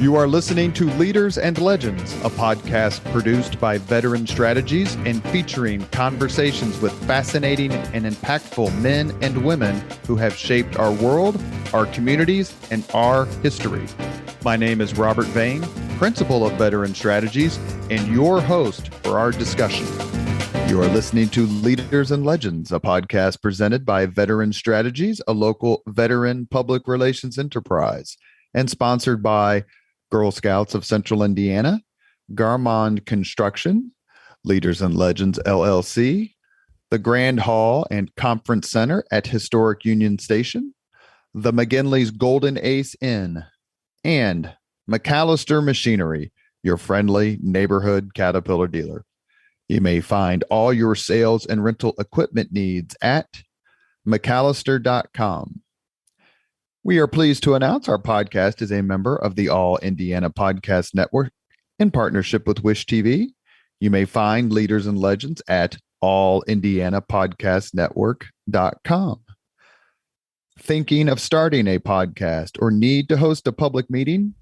You are listening to Leaders and Legends, a podcast produced by Veteran Strategies and featuring conversations with fascinating and impactful men and women who have shaped our world, our communities, and our history. My name is Robert Vane, Principal of Veteran Strategies, and your host for our discussion. You are listening to Leaders and Legends, a podcast presented by Veteran Strategies, a local veteran public relations enterprise, and sponsored by Girl Scouts of Central Indiana, Garmond Construction, Leaders and Legends LLC, the Grand Hall and Conference Center at Historic Union Station, the McGinley's Golden Ace Inn, and McAllister Machinery, your friendly neighborhood Caterpillar dealer. You may find all your sales and rental equipment needs at McAllister.com. We are pleased to announce our podcast is a member of the All Indiana Podcast Network in partnership with Wish TV. You may find Leaders and Legends at allindianapodcastnetwork.com. Thinking of starting a podcast or need to host a public meeting?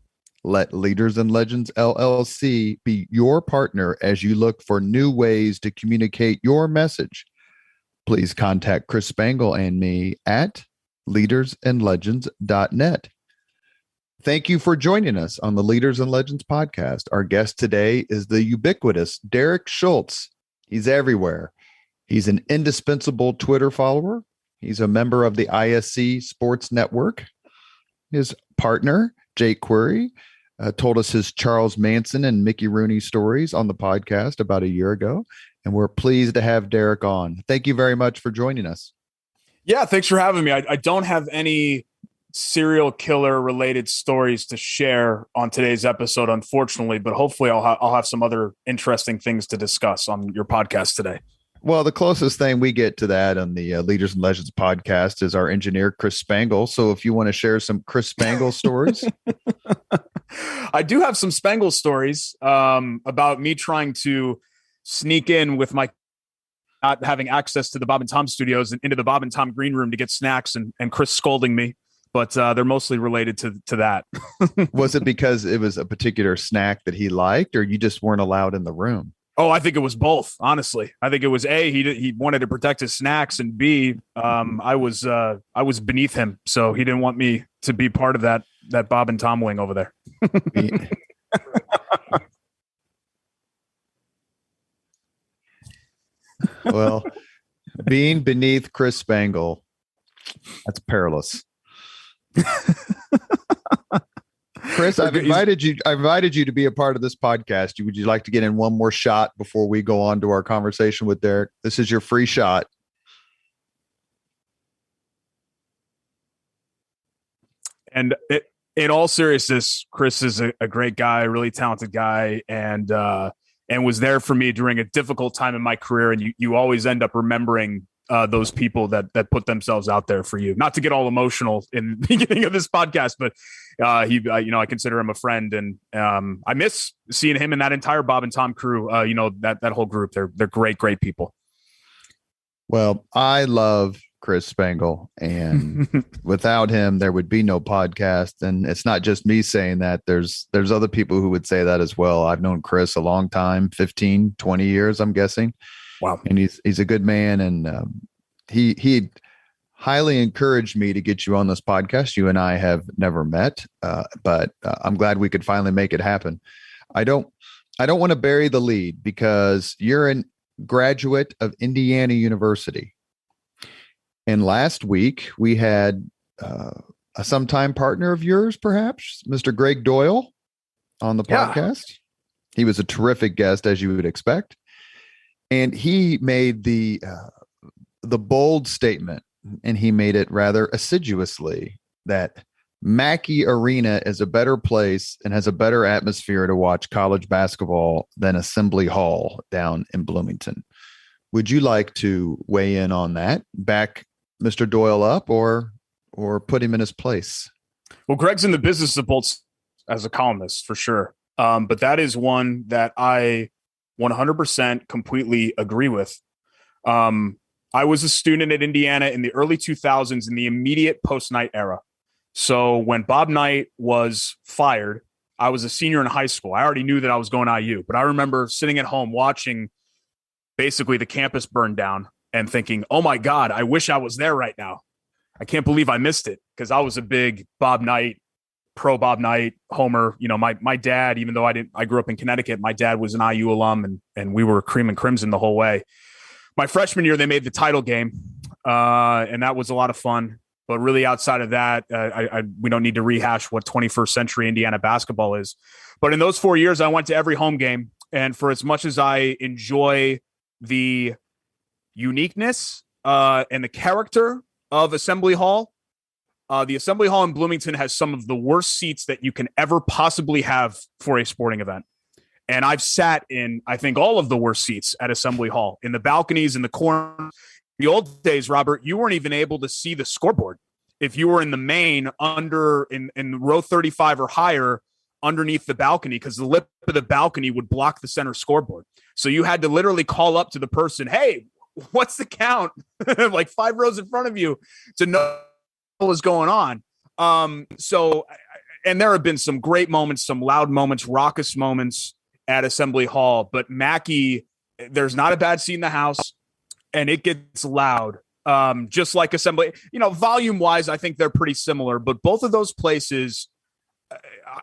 Let Leaders and Legends LLC be your partner as you look for new ways to communicate your message. Please contact Chris Spangle and me at leadersandlegends.net. Thank you for joining us on the Leaders and Legends podcast. Our guest today is the ubiquitous Derek Schultz. He's everywhere. He's an indispensable Twitter follower. He's a member of the ISC Sports Network. His partner, Jake Query, told us his Charles Manson and Mickey Rooney stories on the podcast about a year ago, and we're pleased to have Derek on. Thank you very much for joining us. Yeah, thanks for having me. I don't have any serial killer related stories to share on today's episode, unfortunately, but hopefully I'll have some other interesting things to discuss on your podcast today. Well, the closest thing we get to that on the Leaders and Legends podcast is our engineer, Chris Spangle. So if you want to share some Chris Spangle stories. I do have some Spangle stories about me trying to sneak in with my not having access to the Bob and Tom studios and into the Bob and Tom green room to get snacks and Chris scolding me, but they're mostly related to that. Was it because it was a particular snack that he liked, or you just weren't allowed in the room? Oh, I think it was both. Honestly, I think it was A, he wanted to protect his snacks, and B, I was beneath him, so he didn't want me to be part of that Bob and Tom wing over there. Well, being beneath Chris Spangle, that's perilous. Chris, I've invited you to be a part of this podcast. Would you like to get in one more shot before we go on to our conversation with Derek? This is your free shot. And in all seriousness, Chris is a great guy, a really talented guy, and was there for me during a difficult time in my career. And you always end up remembering those people that put themselves out there for you. Not to get all emotional in the beginning of this podcast, but I consider him a friend, and I miss seeing him and that entire Bob and Tom crew. That whole group. They're great people. Well, I love Chris Spangle, and without him, there would be no podcast. And it's not just me saying that. There's other people who would say that as well. I've known Chris a long time, 15, 20 years, I'm guessing. Wow. And he's a good man. And he highly encouraged me to get you on this podcast. You and I have never met, but I'm glad we could finally make it happen. I don't want to bury the lead because you're a graduate of Indiana University. And last week we had a sometime partner of yours, perhaps, Mr. Greg Doyle, on the podcast. He was a terrific guest, as you would expect. And he made the bold statement, and he made it rather assiduously, that Mackey Arena is a better place and has a better atmosphere to watch college basketball than Assembly Hall down in Bloomington. Would you like to weigh in on that? Back Mr. Doyle up or put him in his place? Well, Greg's in the business of both as a columnist for sure. But that is one that I 100% completely agree with. I was a student at Indiana in the early 2000s in the immediate post-Knight era. So when Bob Knight was fired, I was a senior in high school. I already knew that I was going to IU, but I remember sitting at home watching basically the campus burn down and thinking, oh my God, I wish I was there right now. I can't believe I missed it, because I was a big Bob Knight, pro Bob Knight homer. You know, my dad, even though I grew up in Connecticut, my dad was an IU alum, and we were cream and crimson the whole way. My freshman year, they made the title game, and that was a lot of fun. But really, outside of that, we don't need to rehash what 21st century Indiana basketball is. But in those 4 years, I went to every home game. And for as much as I enjoy the uniqueness and the character of Assembly Hall, the Assembly Hall in Bloomington has some of the worst seats that you can ever possibly have for a sporting event. And I've sat in, I think, all of the worst seats at Assembly Hall, in the balconies, in the corner. The old days, Robert, you weren't even able to see the scoreboard. If you were in the main in row 35 or higher underneath the balcony, because the lip of the balcony would block the center scoreboard. So you had to literally call up to the person, hey, what's the count? Like 5 rows in front of you to know what was going on. And there have been some great moments, some loud moments, raucous moments at Assembly Hall. But Mackey, there's not a bad seat in the house. And it gets loud, just like Assembly. You know, volume-wise, I think they're pretty similar. But both of those places,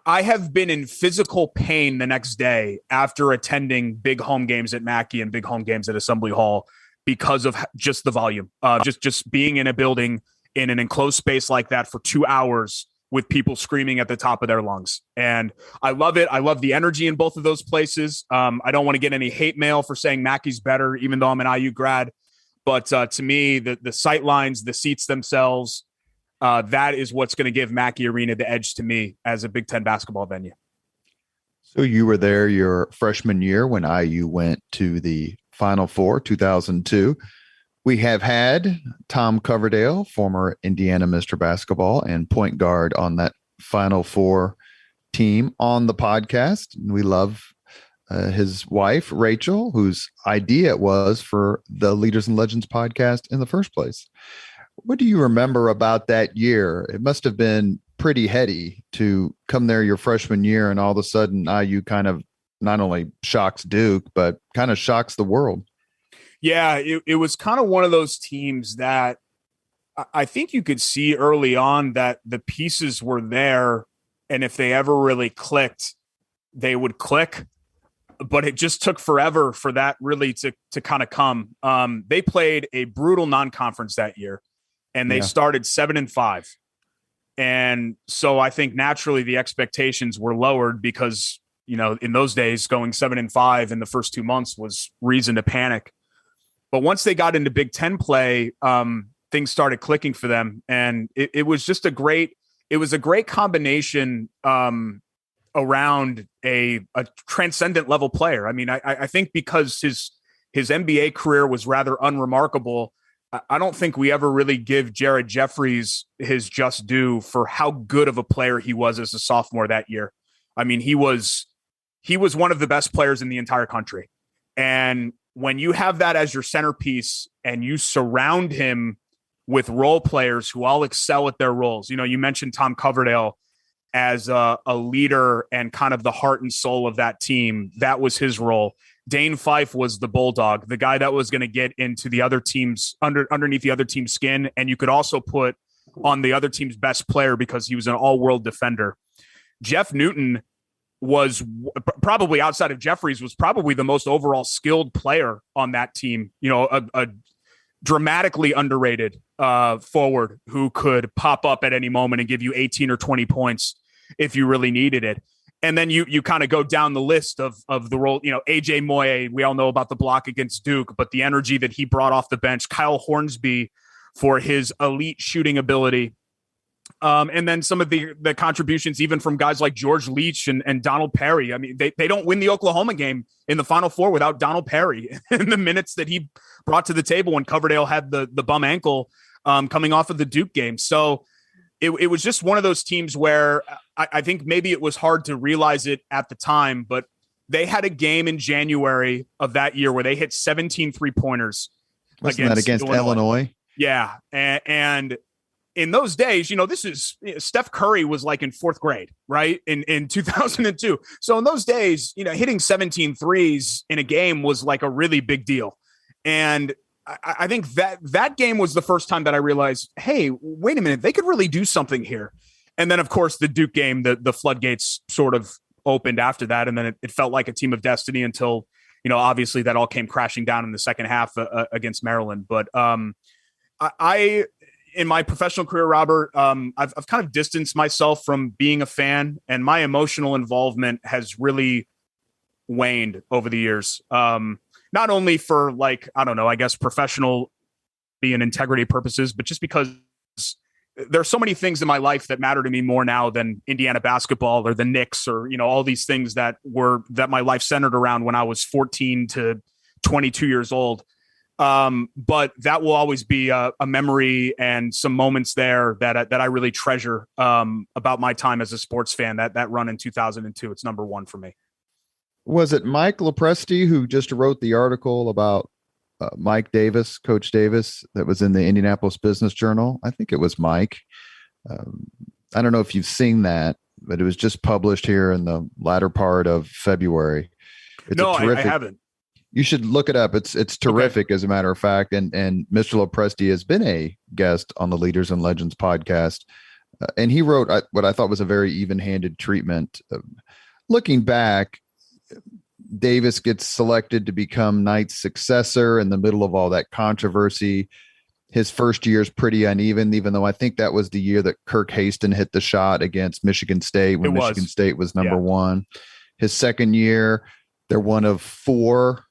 I have been in physical pain the next day after attending big home games at Mackey and big home games at Assembly Hall because of just the volume. Just being in a building in an enclosed space like that for 2 hours with people screaming at the top of their lungs. And I love it. I love the energy in both of those places. I don't want to get any hate mail for saying Mackey's better, even though I'm an IU grad. But to me, the sight lines, the seats themselves, that is what's going to give Mackey Arena the edge to me as a Big Ten basketball venue. So you were there your freshman year when IU went to the Final Four, 2002. We have had Tom Coverdale, former Indiana Mr. Basketball and point guard on that Final Four team, on the podcast. We love his wife, Rachel, whose idea it was for the Leaders and Legends podcast in the first place. What do you remember about that year? It must have been pretty heady to come there your freshman year and all of a sudden IU kind of not only shocks Duke, but kind of shocks the world. Yeah, it was kind of one of those teams that I think you could see early on that the pieces were there, and if they ever really clicked, they would click. But it just took forever for that really to kind of come. They played a brutal non-conference that year, and they started 7-5. And so I think naturally the expectations were lowered because, you know, in those days going 7-5 in the first 2 months was reason to panic. But once they got into Big Ten play, things started clicking for them. And it was just a great combination around a transcendent level player. I mean, I think because his NBA career was rather unremarkable, I don't think we ever really give Jared Jeffries his just due for how good of a player he was as a sophomore that year. I mean, he was one of the best players in the entire country. And when you have that as your centerpiece and you surround him with role players who all excel at their roles, you know, you mentioned Tom Coverdale as a leader and kind of the heart and soul of that team. That was his role. Dane Fife was the bulldog, the guy that was going to get into the other team's underneath the other team's skin. And you could also put on the other team's best player because he was an all-world defender. Jeff Newton was probably, outside of Jeffries, was probably the most overall skilled player on that team. You know, a dramatically underrated forward who could pop up at any moment and give you 18 or 20 points if you really needed it. And then you kind of go down the list of the role, you know, AJ Moye, we all know about the block against Duke, but the energy that he brought off the bench, Kyle Hornsby for his elite shooting ability. And then some of the contributions, even from guys like George Leach and Donald Perry. I mean, they don't win the Oklahoma game in the Final Four without Donald Perry and the minutes that he brought to the table when Coverdale had the bum ankle coming off of the Duke game. So it was just one of those teams where I think maybe it was hard to realize it at the time, but they had a game in January of that year where they hit 17 3-pointers. Wasn't that against Illinois? Yeah. And in those days, Steph Curry was like in fourth grade, right? In 2002. So in those days, hitting 17 threes in a game was like a really big deal. And I think that game was the first time that I realized, hey, wait a minute, they could really do something here. And then, of course, the Duke game, the floodgates sort of opened after that. And then it felt like a team of destiny until, obviously that all came crashing down in the second half against Maryland. But I in my professional career, Robert, I've kind of distanced myself from being a fan, and my emotional involvement has really waned over the years. Not only for professional and integrity purposes, but just because there are so many things in my life that matter to me more now than Indiana basketball or the Knicks or, all these things that my life centered around when I was 14 to 22 years old. But that will always be a memory and some moments there that I really treasure about my time as a sports fan. That run in 2002, it's number one for me. Was it Mike Lopresti who just wrote the article about Mike Davis, Coach Davis, that was in the Indianapolis Business Journal? I think it was Mike. I don't know if you've seen that, but it was just published here in the latter part of February. I haven't. You should look it up. It's terrific, okay. As a matter of fact. And Mr. Lopresti has been a guest on the Leaders and Legends podcast. And he wrote what I thought was a very even-handed treatment. Looking back, Davis gets selected to become Knight's successor in the middle of all that controversy. His first year is pretty uneven, even though I think that was the year that Kirk Haston hit the shot against Michigan State when Michigan State was number one. His second year, they're one of four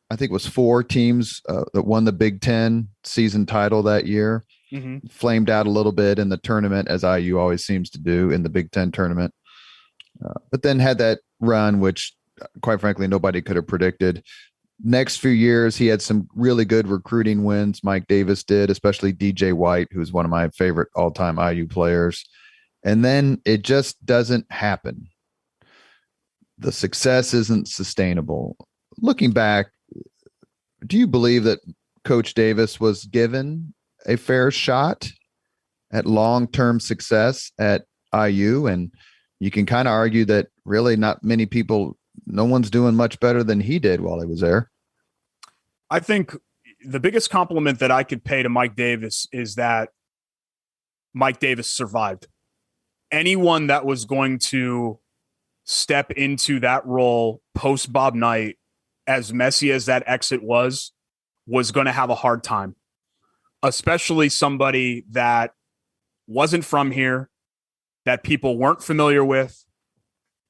teams that won the Big Ten season title that year. Mm-hmm. Flamed out a little bit in the tournament, as IU always seems to do in the Big Ten tournament. But then had that run, which quite frankly, nobody could have predicted. Next few years, he had some really good recruiting wins. Mike Davis did, especially DJ White, who's one of my favorite all-time IU players. And then it just doesn't happen. The success isn't sustainable. Looking back, do you believe that Coach Davis was given a fair shot at long-term success at IU? And you can kind of argue that really not many people, no one's doing much better than he did while he was there. I think the biggest compliment that I could pay to Mike Davis is that Mike Davis survived. Anyone that was going to step into that role post Bob Knight, as messy as that exit was going to have a hard time, especially somebody that wasn't from here, that people weren't familiar with.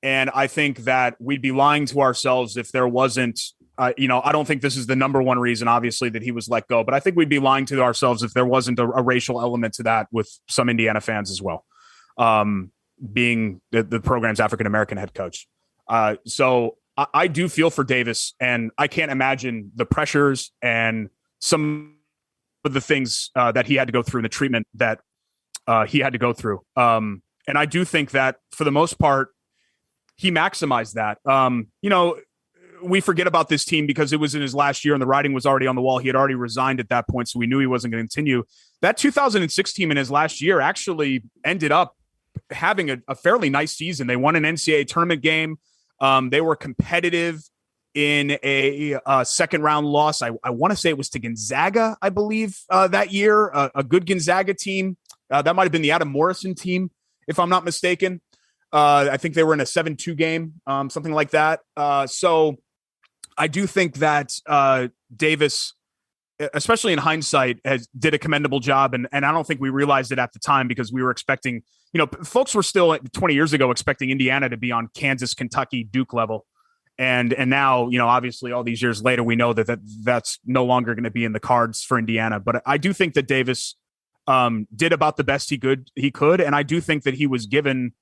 And I think that we'd be lying to ourselves if there wasn't, I don't think this is the number one reason, obviously, that he was let go, but I think we'd be lying to ourselves if there wasn't a racial element to that with some Indiana fans as well, being the program's African-American head coach. So I do feel for Davis, and I can't imagine the pressures and some of the things that he had to go through and the treatment that he had to go through. And I do think that for the most part, he maximized that. We forget about this team because it was in his last year and the writing was already on the wall. He had already resigned at that point, so we knew he wasn't going to continue. That 2006 team in his last year actually ended up having a fairly nice season. They won an NCAA tournament game. They were competitive in a second round loss. I want to say it was to Gonzaga, I believe, that year, a good Gonzaga team. That might've been the Adam Morrison team, if I'm not mistaken. I think they were in a 7-2 game, something like that. So I do think that Davis, especially in hindsight, did a commendable job. And I don't think we realized it at the time because we were expecting, folks were still 20 years ago expecting Indiana to be on Kansas, Kentucky, Duke level. And now, obviously all these years later, we know that's no longer going to be in the cards for Indiana. But I do think that Davis did about the best he could. And I do think that he was given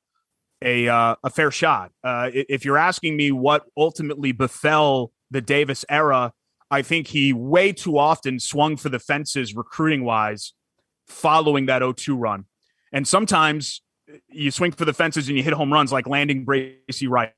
a fair shot. If you're asking me what ultimately befell the Davis era, I think he way too often swung for the fences recruiting wise following that 0-2 run. And sometimes you swing for the fences and you hit home runs like landing Bracy Wright,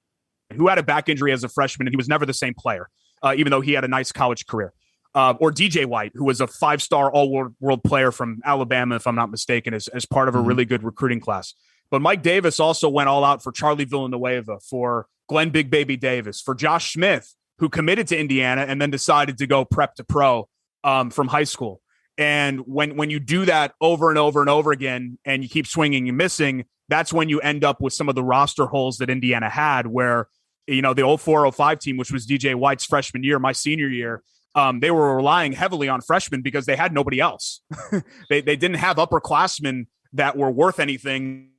who had a back injury as a freshman, and he was never the same player, even though he had a nice college career. or DJ White, who was a 5-star all-world player from Alabama, if I'm not mistaken, as part of a really good recruiting class. But Mike Davis also went all out for Charlie Villanueva, for Glenn Big Baby Davis, for Josh Smith, who committed to Indiana and then decided to go prep to pro from high school. And when you do that over and over and over again, and you keep swinging and missing, that's when you end up with some of the roster holes that Indiana had, where, the 04-05 team, which was DJ White's freshman year, my senior year, they were relying heavily on freshmen because they had nobody else. They didn't have upperclassmen that were worth anything.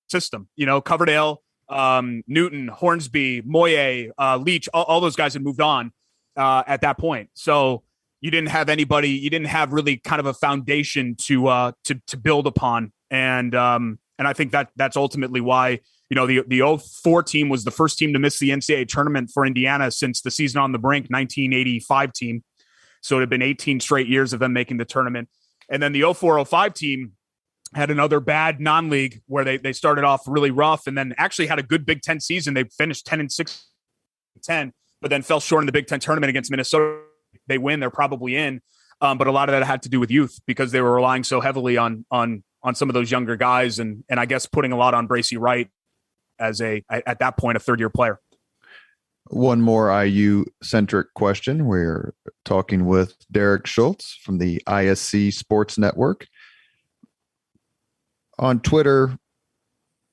System, Coverdale, Newton, Hornsby, Moye, Leach, all those guys had moved on at that point. So you didn't have anybody, you didn't have really kind of a foundation to build upon. And I think that's ultimately why, the 04 team was the first team to miss the NCAA tournament for Indiana since the season on the brink 1985 team. So it had been 18 straight years of them making the tournament. And then the 04-05 team had another bad non-league where they started off really rough and then actually had a good Big Ten season. They finished 10-6, but then fell short in the Big Ten tournament against Minnesota. They win, they're probably in. But a lot of that had to do with youth because they were relying so heavily on some of those younger guys. And I guess putting a lot on Bracy Wright as at that point, a third-year player. One more IU-centric question. We're talking with Derek Schultz from the ISC Sports Network. On Twitter,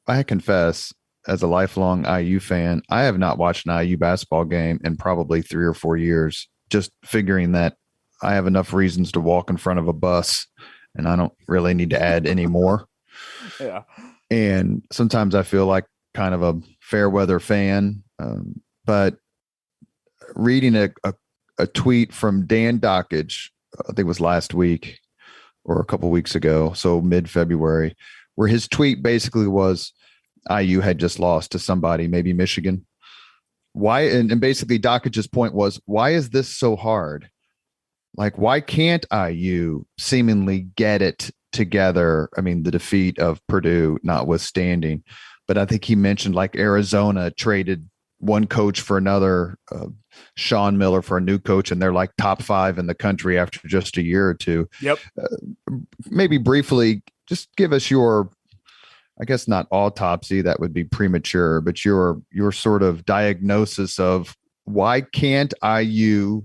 I confess, as a lifelong IU fan, I have not watched an IU basketball game in probably 3 or 4 years, just figuring that I have enough reasons to walk in front of a bus and I don't really need to add any more. Yeah. And sometimes I feel like kind of a fair weather fan. But reading a tweet from Dan Dockage, I think it was last week or a couple weeks ago, so mid-February, where his tweet basically was IU had just lost to somebody, maybe Michigan. Why? And basically Dockage's point was, why is this so hard? Like, why can't IU seemingly get it together? I mean, the defeat of Purdue notwithstanding, but I think he mentioned like Arizona traded one coach for another, Sean Miller for a new coach, and they're like top 5 in the country after just a year or two. Yep. Maybe briefly, just give us your, I guess not autopsy, that would be premature, but your sort of diagnosis of why can't IU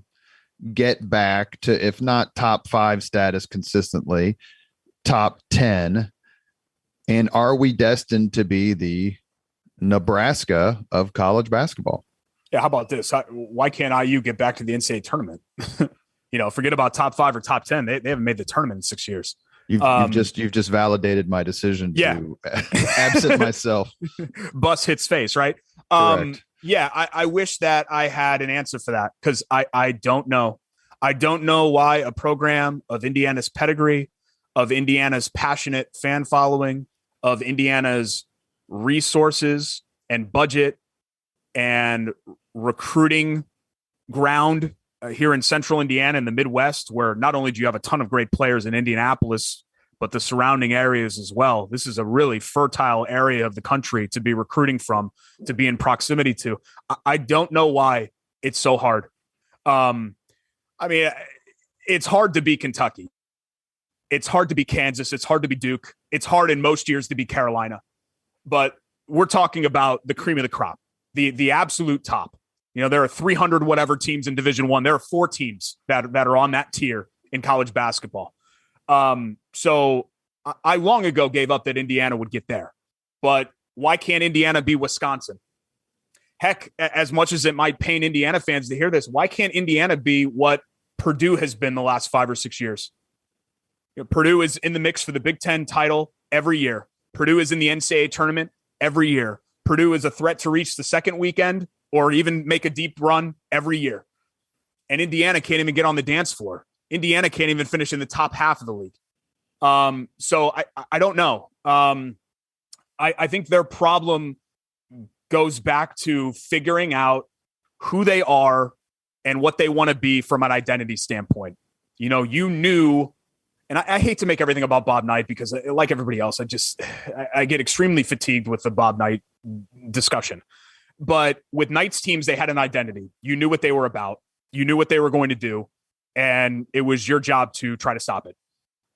get back to, if not top 5 status consistently, top 10? And are we destined to be the Nebraska of college basketball? Yeah, how about this? Why can't IU get back to the NCAA tournament? Forget about top 5 or top 10. They haven't made the tournament in 6 years. You've just validated my decision to absent myself. Bus hits face, right? Correct. I wish that I had an answer for that because I don't know. I don't know why a program of Indiana's pedigree, of Indiana's passionate fan following, of Indiana's resources and budget and recruiting ground here in central Indiana in the Midwest, where not only do you have a ton of great players in Indianapolis, but the surrounding areas as well. This is a really fertile area of the country to be recruiting from, to be in proximity to. I don't know why it's so hard. It's hard to be Kentucky. It's hard to be Kansas. It's hard to be Duke. It's hard in most years to be Carolina. But we're talking about the cream of the crop, the absolute top. There are 300 whatever teams in Division I. There are 4 teams that are on that tier in college basketball. So I long ago gave up that Indiana would get there. But why can't Indiana be Wisconsin? Heck, as much as it might pain Indiana fans to hear this, why can't Indiana be what Purdue has been the last 5 or 6 years? Purdue is in the mix for the Big Ten title every year. Purdue is in the NCAA tournament every year. Purdue is a threat to reach the second weekend or even make a deep run every year. And Indiana can't even get on the dance floor. Indiana can't even finish in the top half of the league. So I don't know. I think their problem goes back to figuring out who they are and what they want to be from an identity standpoint. You knew, and I hate to make everything about Bob Knight because, like everybody else, I get extremely fatigued with the Bob Knight discussion. But with Knight's teams, they had an identity. You knew what they were about. You knew what they were going to do. and it was your job to try to stop it.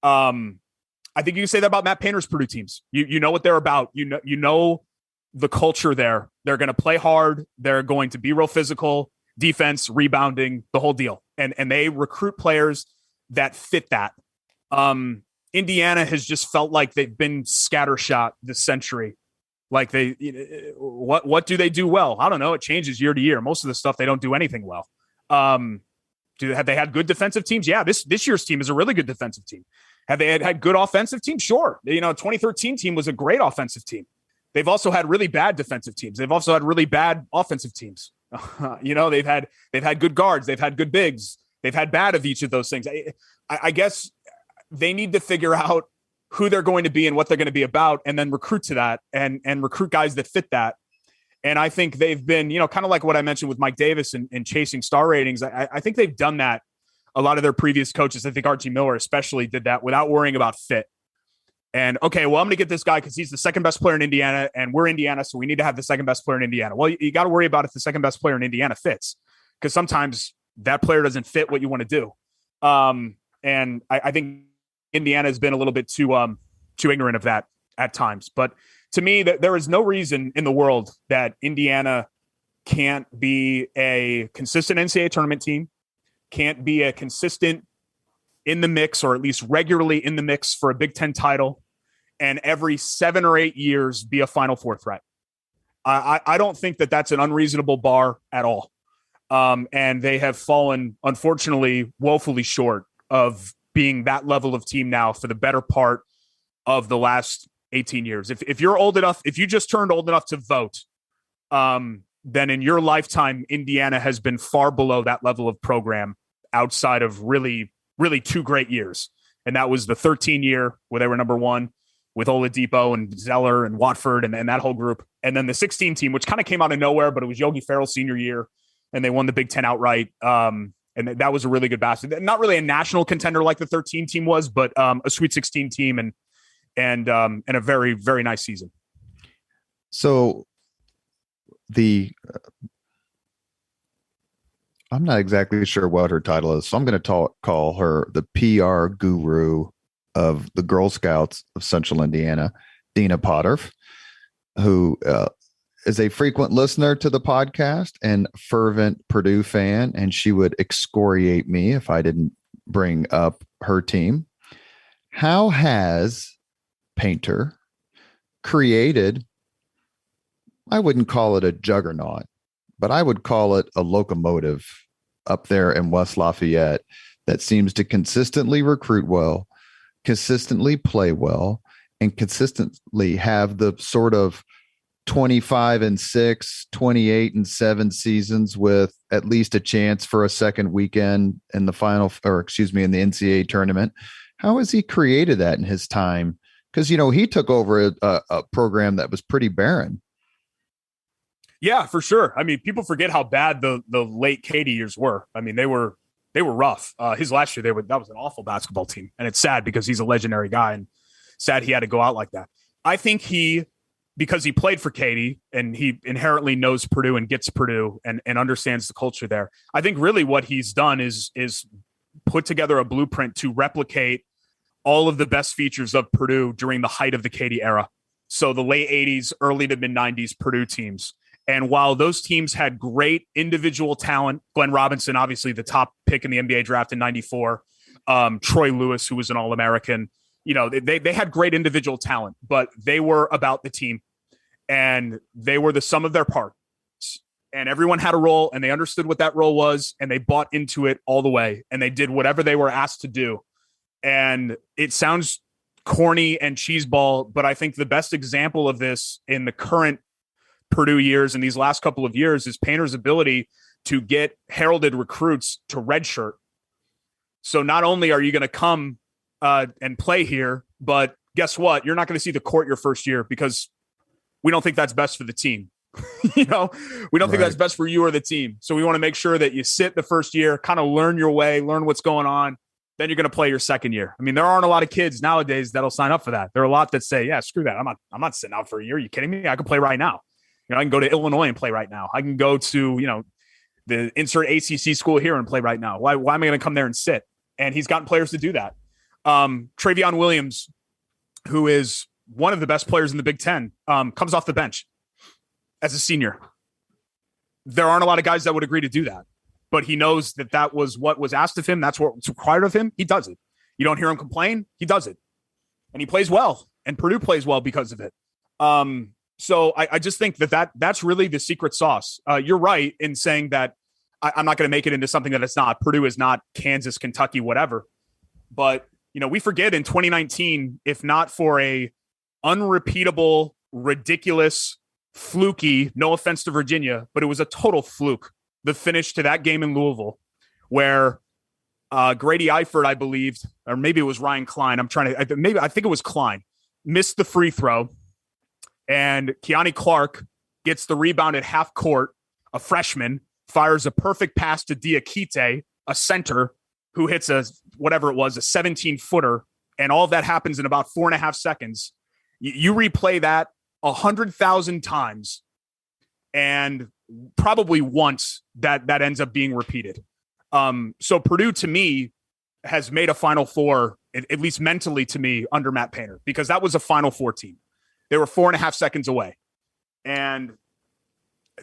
I think you can say that about Matt Painter's Purdue teams. You know what they're about. You know the culture there. They're going to play hard. They're going to be real physical, defense, rebounding, the whole deal. And they recruit players that fit that. Indiana has just felt like they've been scattershot this century. Like what do they do well? I don't know. It changes year to year. Most of the stuff they don't do anything well. Have they had good defensive teams? Yeah, this year's team is a really good defensive team. Have they had good offensive teams? Sure. 2013 team was a great offensive team. They've also had really bad defensive teams. They've also had really bad offensive teams. They've had good guards. They've had good bigs. They've had bad of each of those things. I guess they need to figure out who they're going to be and what they're going to be about, and then recruit to that and recruit guys that fit that. And I think they've been, kind of like what I mentioned with Mike Davis and chasing star ratings. I think they've done that. A lot of their previous coaches, I think Archie Miller especially, did that without worrying about fit. And, okay, well, I'm going to get this guy because he's the second best player in Indiana, and we're Indiana, so we need to have the second best player in Indiana. Well, you got to worry about if the second best player in Indiana fits, because sometimes that player doesn't fit what you want to do. And I think Indiana has been a little bit too ignorant of that at times. But to me, there is no reason in the world that Indiana can't be a consistent NCAA tournament team, can't be a consistent in the mix, or at least regularly in the mix for a Big Ten title, and every 7 or 8 years be a Final Four threat. I don't think that that's an unreasonable bar at all. And they have fallen, unfortunately, woefully short of being that level of team now for the better part of the last 18 years. If you're old enough, if you just turned old enough to vote, then in your lifetime, Indiana has been far below that level of program outside of really 2 great years. And that was the 13 year where they were number 1 with Oladipo and Zeller and Watford and that whole group. And then the 16 team, which kind of came out of nowhere, but it was Yogi Ferrell's senior year, and they won the Big Ten outright. And that was a really good basket. Not really a national contender like the 13 team was, but a Sweet 16 team and a very, very nice season. So I'm not exactly sure what her title is, so I'm going to call her the PR guru of the Girl Scouts of Central Indiana, Dina Potter, who is a frequent listener to the podcast and fervent Purdue fan, and she would excoriate me if I didn't bring up her team. How has Painter created, I wouldn't call it a juggernaut, but I would call it a locomotive up there in West Lafayette that seems to consistently recruit well, consistently play well, and consistently have the sort of 25-6, 28-7 seasons with at least a chance for a second weekend in the in the NCAA tournament. How has he created that in his time? Because, he took over a program that was pretty barren. Yeah, for sure. I mean, people forget how bad the late Katie years were. I mean, they were rough. His last year, that was an awful basketball team. And it's sad because he's a legendary guy, and sad he had to go out like that. I think because he played for Katie and he inherently knows Purdue and gets Purdue and understands the culture there. I think really what he's done is put together a blueprint to replicate all of the best features of Purdue during the height of the Katie era. So the late 80s, early to mid 90s Purdue teams. And while those teams had great individual talent, Glenn Robinson, obviously the top pick in the NBA draft in 94, Troy Lewis, who was an All-American, they had great individual talent, but they were about the team, and they were the sum of their parts, and everyone had a role, and they understood what that role was, and they bought into it all the way, and they did whatever they were asked to do. And it sounds corny and cheeseball, but I think the best example of this in the current Purdue years and these last couple of years is Painter's ability to get heralded recruits to redshirt. So not only are you going to come and play here, but guess what? You're not going to see the court your first year because we don't think that's best for the team. We don't think that's best for you or the team. So we want to make sure that you sit the first year, kind of learn your way, learn what's going on. Then you're going to play your second year. I mean, there aren't a lot of kids nowadays that'll sign up for that. There are a lot that say, yeah, screw that. I'm not sitting out for a year. Are you kidding me? I can play right now. I can go to Illinois and play right now. I can go to, the insert ACC school here and play right now. Why am I going to come there and sit? And he's gotten players to do that. Travion Williams, who is one of the best players in the Big Ten, comes off the bench as a senior. There aren't a lot of guys that would agree to do that, but he knows that was what was asked of him. That's what was required of him. He does it. You don't hear him complain. He does it. And he plays well, and Purdue plays well because of it. So I just think that's really the secret sauce. You're right in saying that I'm not going to make it into something that it's not. Purdue is not Kansas, Kentucky, whatever. But, we forget in 2019, if not for a unrepeatable, ridiculous, fluky, no offense to Virginia, but it was a total fluke, the finish to that game in Louisville, where Grady Eifert, I believed, or maybe it was Ryan Klein. I think it was Klein, missed the free throw, and Keani Clark gets the rebound at half court. A freshman fires a perfect pass to Diakite, a center, who hits a 17-footer, and all of that happens in about 4.5 seconds. You replay that 100,000 times, and probably once that ends up being repeated. So Purdue, to me, has made a Final Four, at least mentally to me, under Matt Painter, because that was a Final Four team. They were 4.5 seconds away. And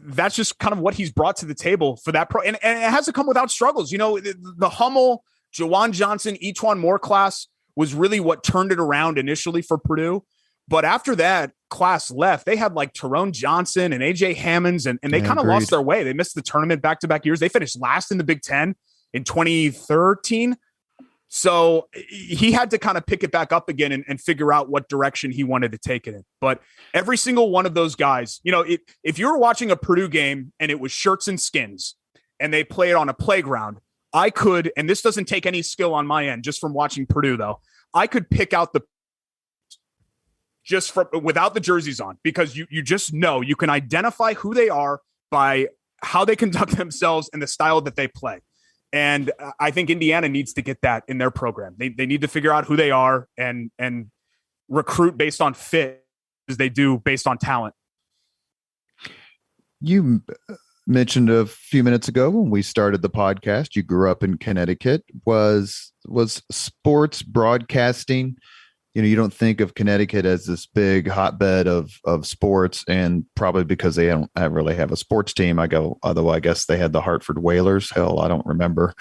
that's just kind of what he's brought to the table for that. And it hasn't come without struggles. The Hummel, Jawan Johnson, E'Twaun Moore class was really what turned it around initially for Purdue. But after that class left, they had like Tyrone Johnson and AJ Hammonds, and they kind of lost their way. They missed the tournament back-to-back years. They finished last in the Big Ten in 2013. So he had to kind of pick it back up again and figure out what direction he wanted to take it in. But every single one of those guys, if you were watching a Purdue game and it was shirts and skins and they play it on a playground, I could, and this doesn't take any skill on my end, just from watching Purdue though, I could pick out without the jerseys on, because you just know, you can identify who they are by how they conduct themselves and the style that they play. And I think Indiana needs to get that in their program. They need to figure out who they are and recruit based on fit as they do based on talent. You mentioned a few minutes ago when we started the podcast, you grew up in Connecticut. Was sports broadcasting, you don't think of Connecticut as this big hotbed of sports, and probably because they don't really have a sports team. Although I guess they had the Hartford Whalers. Hell, I don't remember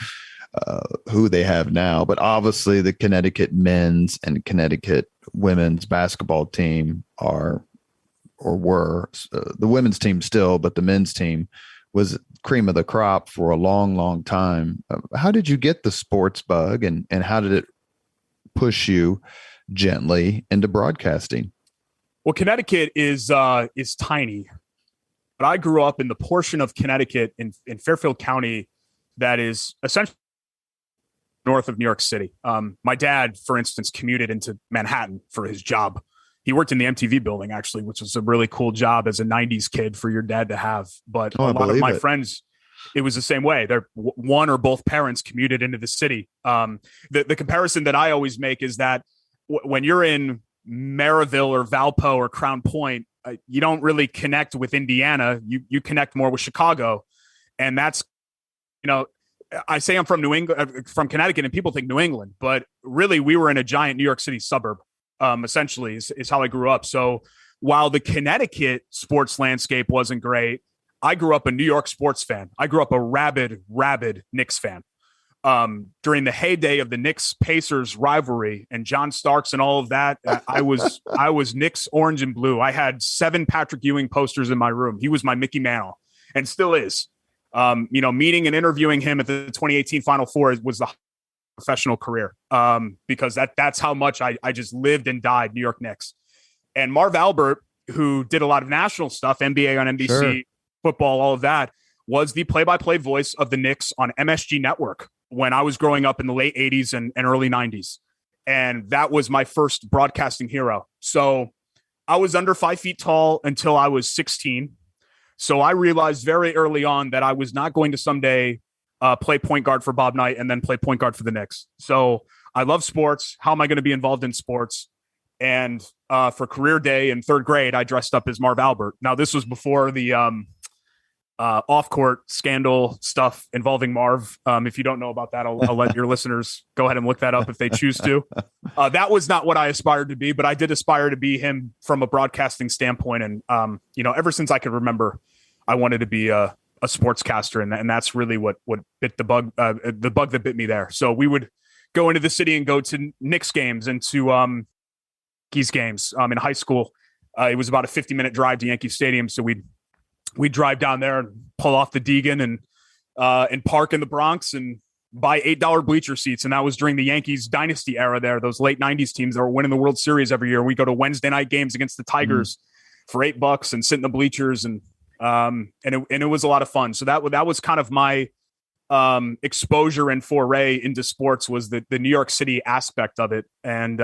who they have now, but obviously the Connecticut men's and Connecticut women's basketball team were the women's team still, but the men's team was cream of the crop for a long, long time. How did you get the sports bug, and how did it push you gently into broadcasting? Well, Connecticut is tiny, but I grew up in the portion of Connecticut in Fairfield County that is essentially north of New York City. My dad, for instance, commuted into Manhattan for his job. He worked in the MTV building, actually, which was a really cool job as a 90s kid for your dad to have. But a lot of my friends, it was the same way. One or both parents commuted into the city. The comparison that I always make is that when you're in Maryville or Valpo or Crown Point, you don't really connect with Indiana. You connect more with Chicago. And that's, I say I'm from New England, from Connecticut, and people think New England, but really we were in a giant New York City suburb, essentially is how I grew up. So while the Connecticut sports landscape wasn't great, I grew up a New York sports fan. I grew up a rabid Knicks fan. During the heyday of the Knicks Pacers rivalry and John Starks and all of that, I was Knicks orange and blue. I had 7 Patrick Ewing posters in my room. He was my Mickey Mantle and still is. Meeting and interviewing him at the 2018 Final Four was the professional career, because that's how much I just lived and died New York Knicks. And Marv Albert, who did a lot of national stuff, NBA on NBC, sure, football, all of that, was the play-by-play voice of the Knicks on MSG Network when I was growing up in the late 80s and early 90s. And that was my first broadcasting hero. So I was under 5 feet tall until I was 16. So I realized very early on that I was not going to someday play point guard for Bob Knight and then play point guard for the Knicks. So I love sports. How am I going to be involved in sports? And for career day in 3rd grade, I dressed up as Marv Albert. Now, this was before the off-court scandal stuff involving Marv. If you don't know about that, I'll let your listeners go ahead and look that up if they choose to. That was not what I aspired to be, but I did aspire to be him from a broadcasting standpoint. And, ever since I could remember, I wanted to be a sportscaster, and that's really what bit the bug that bit me there. So we would go into the city and go to Knicks games and to Yankees games in high school. It was about a 50-minute drive to Yankee Stadium, so we'd drive down there and pull off the Deegan and park in the Bronx and buy $8 bleacher seats. And that was during the Yankees dynasty era there, those late 90s teams that were winning the World Series every year. We go to Wednesday night games against the Tigers for $8 and sit in the bleachers. And it was a lot of fun. So that was kind of my exposure and foray into sports, was the New York City aspect of it. And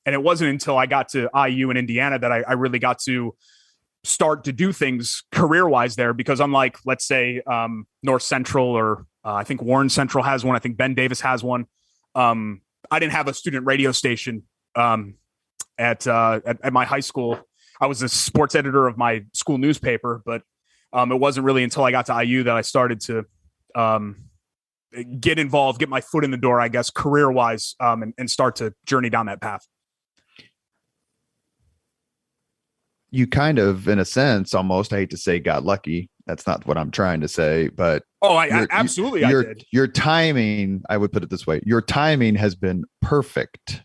it wasn't until I got to IU in Indiana that I really got to start to do things career-wise there, because unlike, let's say, North Central, or I think Warren Central has one, I think Ben Davis has one. I didn't have a student radio station at my high school. I was a sports editor of my school newspaper, but it wasn't really until I got to IU that I started to get involved, get my foot in the door, I guess, career-wise, and start to journey down that path. You kind of, in a sense, almost, I hate to say got lucky. That's not what I'm trying to say, but I did. Your timing, I would put it this way, your timing has been perfect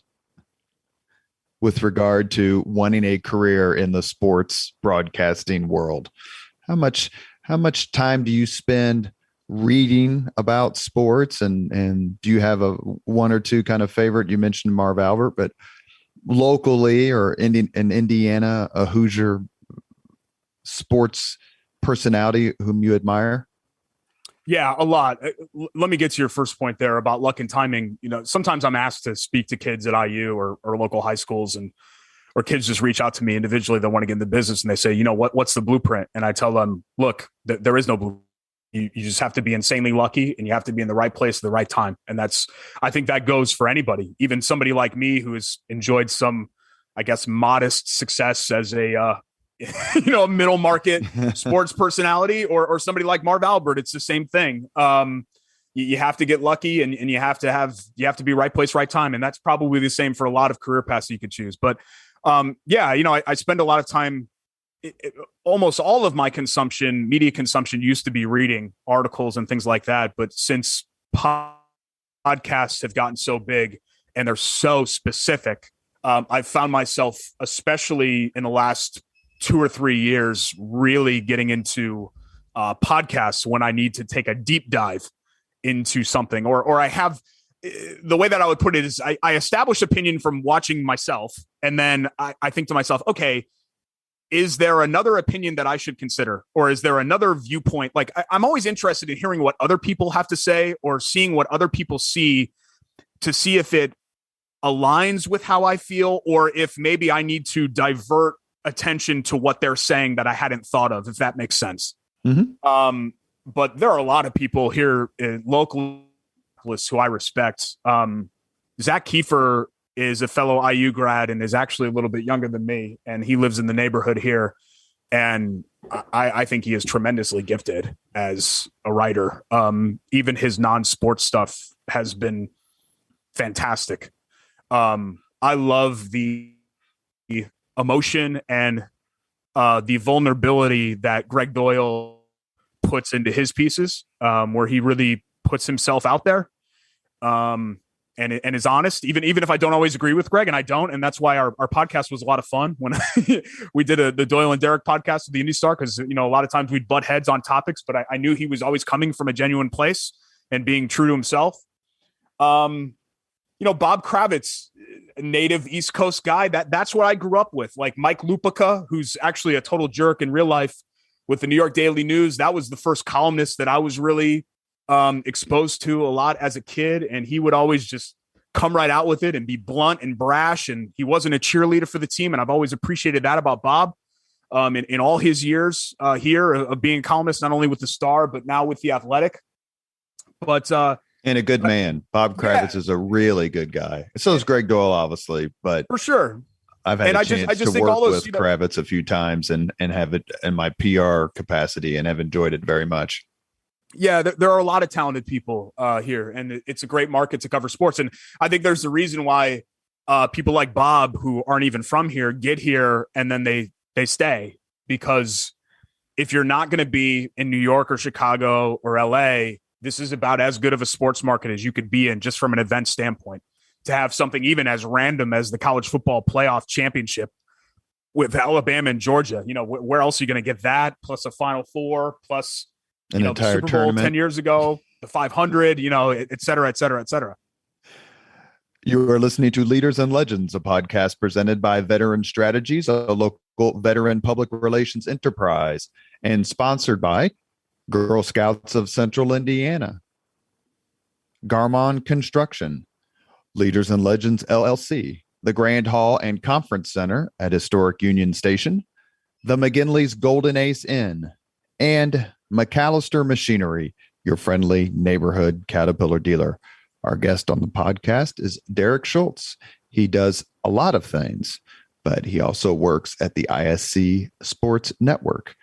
with regard to wanting a career in the sports broadcasting world. How much time do you spend reading about sports, and do you have a one or two kind of favorite? You mentioned Marv Albert, but locally or in Indiana, a Hoosier sports personality whom you admire? Yeah, a lot. Let me get to your first point there about luck and timing. Sometimes I'm asked to speak to kids at IU or local high schools, or kids just reach out to me individually that want to get in the business, and they say, what's the blueprint? And I tell them, look, there is no blueprint. You just have to be insanely lucky, and you have to be in the right place at the right time. And I think that goes for anybody, even somebody like me who has enjoyed some, I guess, modest success as a middle market sports personality, or somebody like Marv Albert. It's the same thing. You have to get lucky, and you have to be right place, right time. And that's probably the same for a lot of career paths you could choose. But I spend a lot of time. Almost all of my media consumption used to be reading articles and things like that. But since podcasts have gotten so big and they're so specific, I've found myself, especially in the last 2 or 3 years, really getting into podcasts when I need to take a deep dive into something, or I have, the way that I would put it is I establish opinion from watching myself. And then I think to myself, okay, is there another opinion that I should consider? Or is there another viewpoint? Like, I'm always interested in hearing what other people have to say, or seeing what other people see, to see if it aligns with how I feel, or if maybe I need to divert attention to what they're saying that I hadn't thought of, if that makes sense. Mm-hmm. But there are a lot of people here locally who I respect. Zach Kiefer is a fellow IU grad and is actually a little bit younger than me, and he lives in the neighborhood here. And I think he is tremendously gifted as a writer. Even his non-sports stuff has been fantastic. I love the emotion and the vulnerability that Greg Doyle puts into his pieces, where he really puts himself out there. And is honest, even if I don't always agree with Greg, and I don't. And that's why our podcast was a lot of fun when we did the Doyle and Derek podcast with the Indy Star, because, a lot of times we'd butt heads on topics, but I knew he was always coming from a genuine place and being true to himself. Bob Kravitz, a native East Coast guy, that's what I grew up with. Like Mike Lupica, who's actually a total jerk in real life with the New York Daily News. That was the first columnist that I was really exposed to a lot as a kid, and he would always just come right out with it and be blunt and brash, and he wasn't a cheerleader for the team, and I've always appreciated that about Bob in all his years here of being a columnist, not only with the Star but now with the Athletic. But and a good man. Bob Kravitz is a really good guy. So is Greg Doyle, obviously, but for sure. I've had And a I chance just to think work all those, with Kravitz a few times and have it in my PR capacity and have enjoyed it very much. yeah, there are a lot of talented people here, and it's a great market to cover sports. And I think there's the reason why people like Bob, who aren't even from here, get here and then they stay, because if you're not going to be in New York or Chicago or LA, this is about as good of a sports market as you could be in, just from an event standpoint. To have something even as random as the college football playoff championship with Alabama and Georgia, where else are you going to get that? Plus a Final Four, plus An the entire Super Bowl tournament 10 years ago, the 500, et cetera, et cetera, et cetera. You are listening to Leaders and Legends, a podcast presented by Veteran Strategies, a local veteran public relations enterprise, and sponsored by Girl Scouts of Central Indiana, Garmon Construction, Leaders and Legends LLC, the Grand Hall and Conference Center at Historic Union Station, the McGinley's Golden Ace Inn, and McAllister Machinery, your friendly neighborhood Caterpillar dealer. Our guest on the podcast is Derek Schultz. He does a lot of things, but he also works at the ISC Sports Network.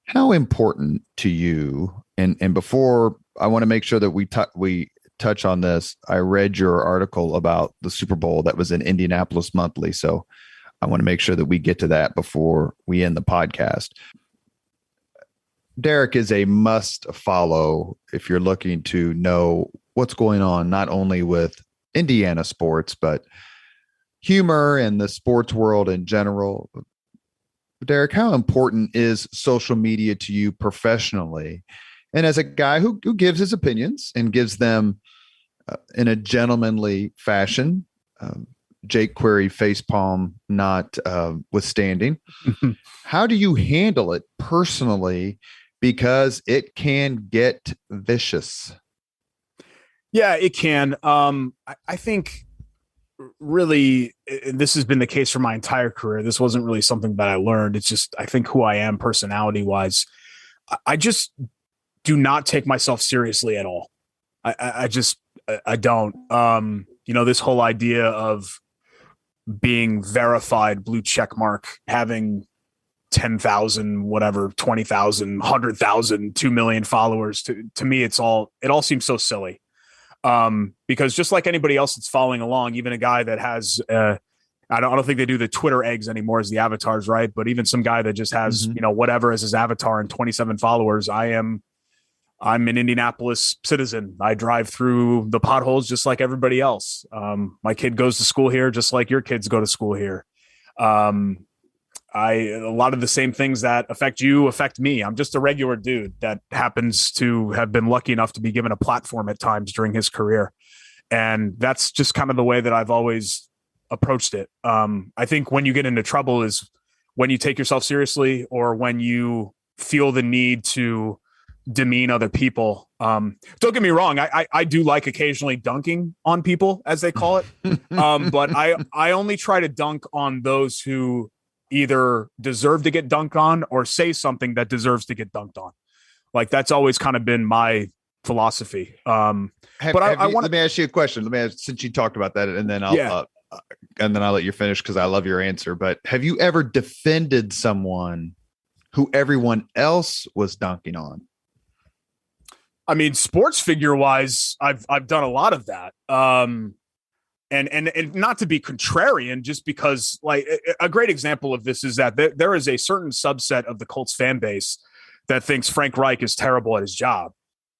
How important to you, and before I want to make sure that we touch on this, I read your article about the Super Bowl that was in Indianapolis Monthly, so I want to make sure that we get to that before we end the podcast. Derek is a must follow if you're looking to know what's going on, not only with Indiana sports, but humor and the sports world in general. Derek, how important is social media to you professionally? And as a guy who gives his opinions and gives them in a gentlemanly fashion, Jake Query facepalm not withstanding, how do you handle it personally? Because it can get vicious. Yeah, it can. I think really, this has been the case for my entire career. This wasn't really something that I learned. It's just, I think, who I am personality wise. I just do not take myself seriously at all. I don't. This whole idea of being verified, blue check mark, having 10,000, whatever, 20,000, 100,000, 2 million followers, to me, it all seems so silly. Because just like anybody else that's following along, even a guy that has, I don't think they do the Twitter eggs anymore as the avatars, right? But even some guy that just has, whatever as his avatar and 27 followers, I'm an Indianapolis citizen. I drive through the potholes just like everybody else. My kid goes to school here, just like your kids go to school here. A lot of the same things that affect you affect me. I'm just a regular dude that happens to have been lucky enough to be given a platform at times during his career. And that's just kind of the way that I've always approached it. I think when you get into trouble is when you take yourself seriously or when you feel the need to demean other people. Don't get me wrong. I do like occasionally dunking on people, as they call it. But I only try to dunk on those who either deserve to get dunked on or say something that deserves to get dunked on. Like, that's always kind of been my philosophy. Let me ask you a question. Since you talked about that, and then I'll let you finish, because I love your answer. But have you ever defended someone who everyone else was dunking on? I mean, sports figure wise, I've done a lot of that. And not to be contrarian, just because, like, a great example of this is that there is a certain subset of the Colts fan base that thinks Frank Reich is terrible at his job.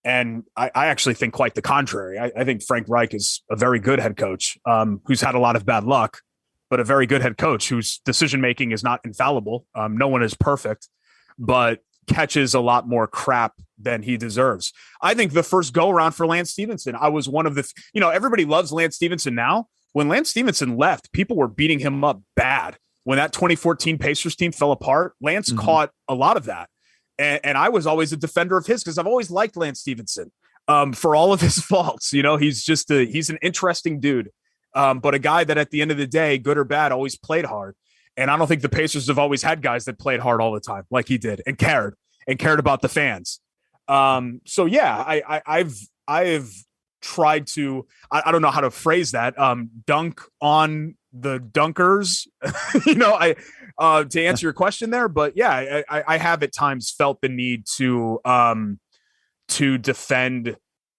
And I actually think quite the contrary. I think Frank Reich is a very good head coach who's had a lot of bad luck, but a very good head coach whose decision-making is not infallible. No one is perfect, but catches a lot more crap than he deserves. I think the first go around for Lance Stevenson, I was one of the, everybody loves Lance Stevenson now. When Lance Stevenson left, people were beating him up bad. When that 2014 Pacers team fell apart, Lance caught a lot of that. And I was always a defender of his because I've always liked Lance Stevenson for all of his faults. He's an interesting dude, but a guy that at the end of the day, good or bad, always played hard. And I don't think the Pacers have always had guys that played hard all the time like he did and cared about the fans. So yeah, I've tried to, I don't know how to phrase that, dunk on the dunkers, to answer your question there. But yeah, I have at times felt the need to defend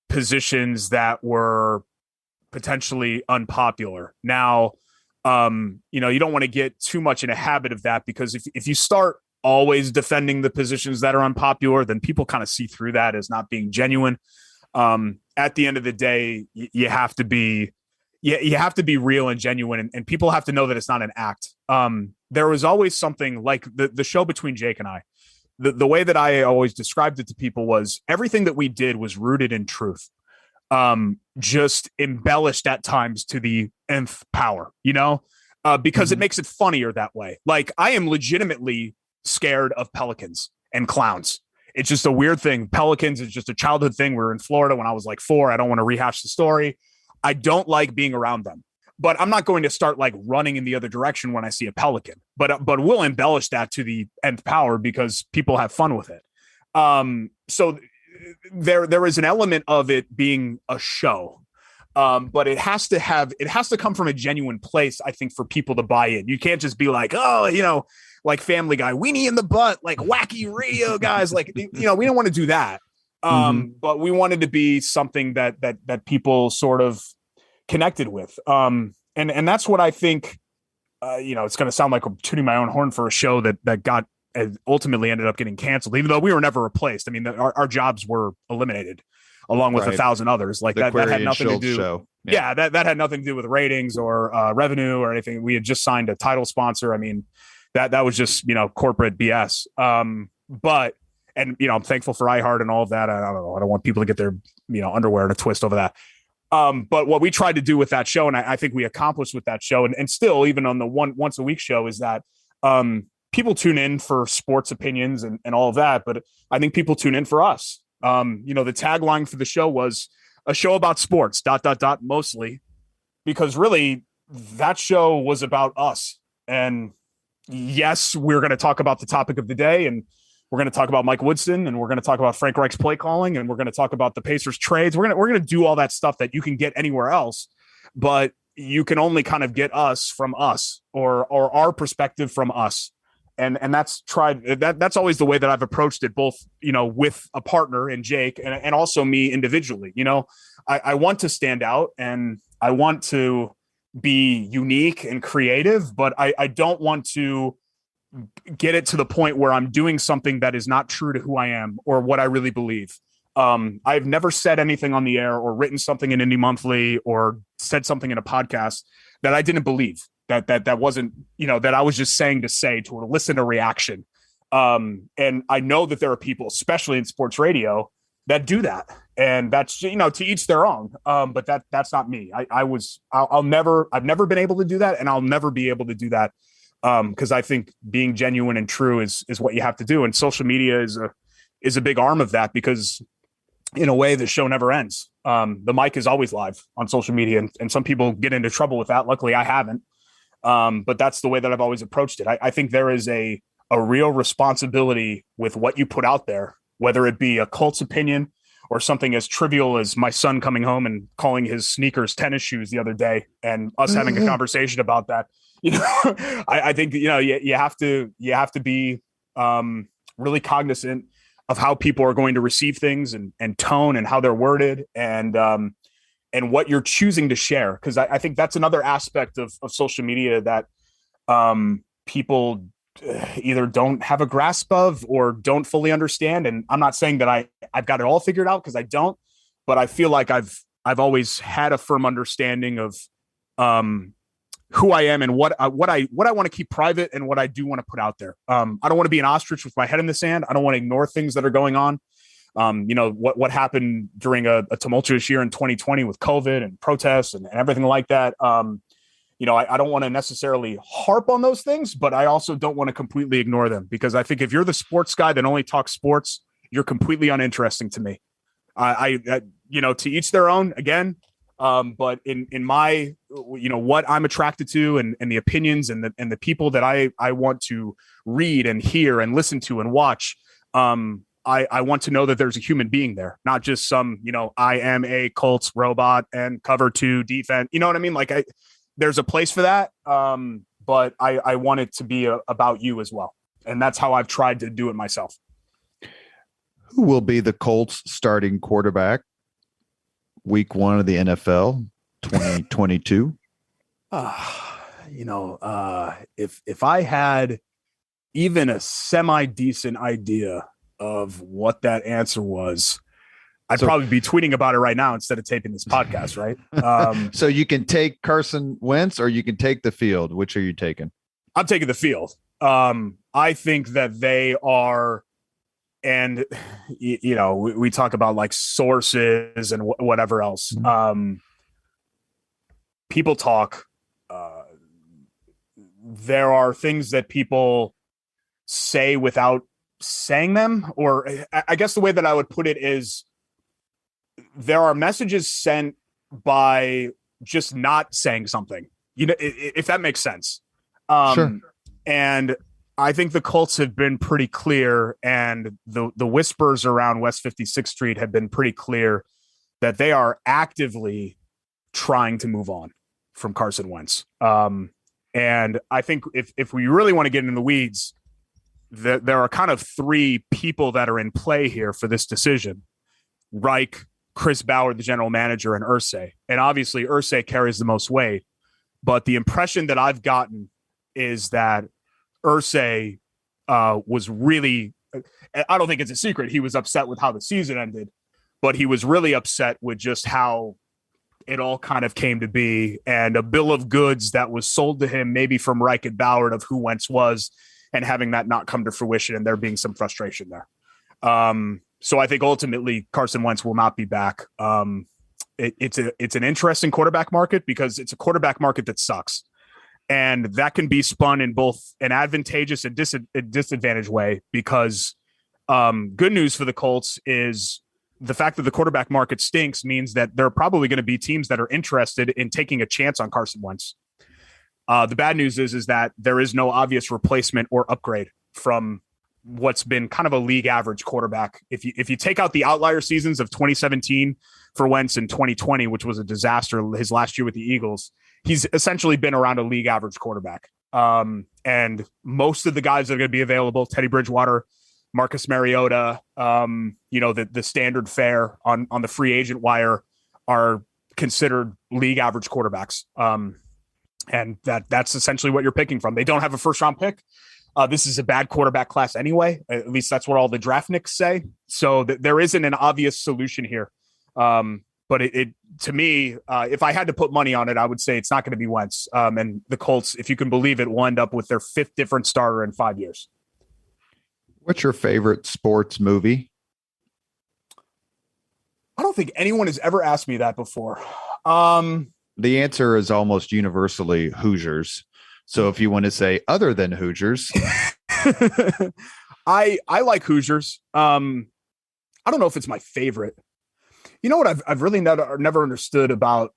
positions that were potentially unpopular. Now, you don't want to get too much in a habit of that, because if you start always defending the positions that are unpopular, then people kind of see through that as not being genuine. At the end of the day, you have to be real and genuine, and people have to know that it's not an act. There was always something like the show between Jake and I. The way that I always described it to people was everything that we did was rooted in truth, just embellished at times to the nth power, because it makes it funnier that way. Like, I am legitimately scared of pelicans and clowns. It's just a weird thing. Pelicans is just a childhood thing. We were in Florida when I was like 4. I don't want to rehash the story. I don't like being around them, but I'm not going to start like running in the other direction when I see a pelican, but we'll embellish that to the nth power because people have fun with it. So there is an element of it being a show. But it has to come from a genuine place, I think, for people to buy in. You can't just be like, like Family Guy, weenie in the butt, like wacky radio guys. Like, we don't want to do that. But we wanted to be something that people sort of connected with. And that's what I think, it's going to sound like I'm tooting my own horn for a show that got ultimately ended up getting canceled, even though we were never replaced. I mean, our jobs were eliminated along with 1,000 others. Like that had nothing to do. Show. Yeah, that had nothing to do with ratings or revenue or anything. We had just signed a title sponsor. I mean, that was just, corporate BS. But I'm thankful for iHeart and all of that. I don't know. I don't want people to get their, underwear in a twist over that. But what we tried to do with that show, and I think we accomplished with that show, and still even on the once a week show, is that people tune in for sports opinions and all of that. But I think people tune in for us. The tagline for the show was a show about sports, ... mostly, because really that show was about us. And yes, we're going to talk about the topic of the day, and we're going to talk about Mike Woodson, and we're going to talk about Frank Reich's play calling, and we're going to talk about the Pacers trades. We're going to do all that stuff that you can get anywhere else, but you can only kind of get us from us or our perspective from us. And that's that's always the way that I've approached it, both, with a partner in Jake and also me individually. I want to stand out and I want to be unique and creative, but I don't want to get it to the point where I'm doing something that is not true to who I am or what I really believe. I've never said anything on the air or written something in Indie Monthly or said something in a podcast that I didn't believe. That wasn't, that I was just saying to say to elicit a reaction. And I know that there are people, especially in sports radio, that do that. And that's, to each their own. But that's not me. I've never been able to do that. And I'll never be able to do that. Cause I think being genuine and true is what you have to do. And social media is a big arm of that, because in a way the show never ends. The mic is always live on social media, and some people get into trouble with that. Luckily I haven't. But that's the way that I've always approached it. I think there is a real responsibility with what you put out there, whether it be a Colts opinion or something as trivial as my son coming home and calling his sneakers tennis shoes the other day and us having a conversation about that. I think, you have to be really cognizant of how people are going to receive things and tone and how they're worded and what you're choosing to share. Because I think that's another aspect of social media that people either don't have a grasp of or don't fully understand. And I'm not saying that I've got it all figured out, because I don't, but I feel like I've always had a firm understanding of who I am and what I want to keep private and what I do want to put out there. I don't want to be an ostrich with my head in the sand. I don't want to ignore things that are going on. What happened during a tumultuous year in 2020 with COVID and protests and everything like that. I don't want to necessarily harp on those things, but I also don't want to completely ignore them, because I think if you're the sports guy that only talks sports, you're completely uninteresting to me. To each their own again. But in my, what I'm attracted to and the opinions and the people that I want to read and hear and listen to and watch, I want to know that there's a human being there, not just some, I am a Colts robot and cover 2 defense. You know what I mean? Like there's a place for that. But I want it to be about you as well. And that's how I've tried to do it myself. Who will be the Colts starting quarterback week 1 of the NFL 2022? If I had even a semi-decent idea of what that answer was, I'd probably be tweeting about it right now instead of taping this podcast, right? So you can take Carson Wentz or you can take the field. Which are you taking? I'm taking the field. I think that they are, and we talk about like sources and whatever else. People talk. There are things that people say without saying them, or I guess the way that I would put it is there are messages sent by just not saying something, if that makes sense. Sure. And I think the Colts have been pretty clear, and the whispers around West 56th Street have been pretty clear that they are actively trying to move on from Carson Wentz. And I think if we really want to get into the weeds, there are kind of 3 people that are in play here for this decision: Reich, Chris Ballard, the general manager, and Irsay. And obviously Irsay carries the most weight, but the impression that I've gotten is that Irsay was really, I don't think it's a secret, he was upset with how the season ended, but he was really upset with just how it all kind of came to be, and a bill of goods that was sold to him maybe from Reich and Ballard of who Wentz was, and having that not come to fruition and there being some frustration there. So I think ultimately Carson Wentz will not be back. It's an interesting quarterback market because it's a quarterback market that sucks. And that can be spun in both an advantageous and disadvantaged way, because good news for the Colts is the fact that the quarterback market stinks means that there are probably going to be teams that are interested in taking a chance on Carson Wentz. The bad news is that there is no obvious replacement or upgrade from what's been kind of a league average quarterback. If you take out the outlier seasons of 2017 for Wentz and 2020, which was a disaster, his last year with the Eagles, he's essentially been around a league average quarterback. And most of the guys that are going to be available, Teddy Bridgewater, Marcus Mariota, the standard fare on the free agent wire, are considered league average quarterbacks. And that's essentially what you're picking from. They don't have a first round pick. This is a bad quarterback class anyway. At least that's what all the draft nicks say. So there isn't an obvious solution here. But it to me, if I had to put money on it, I would say it's not going to be Wentz. And the Colts, if you can believe it, will end up with their 5th different starter in 5 years. What's your favorite sports movie? I don't think anyone has ever asked me that before. The answer is almost universally Hoosiers. So if you want to say other than Hoosiers, I like Hoosiers. I don't know if it's my favorite. You know what I've really never understood about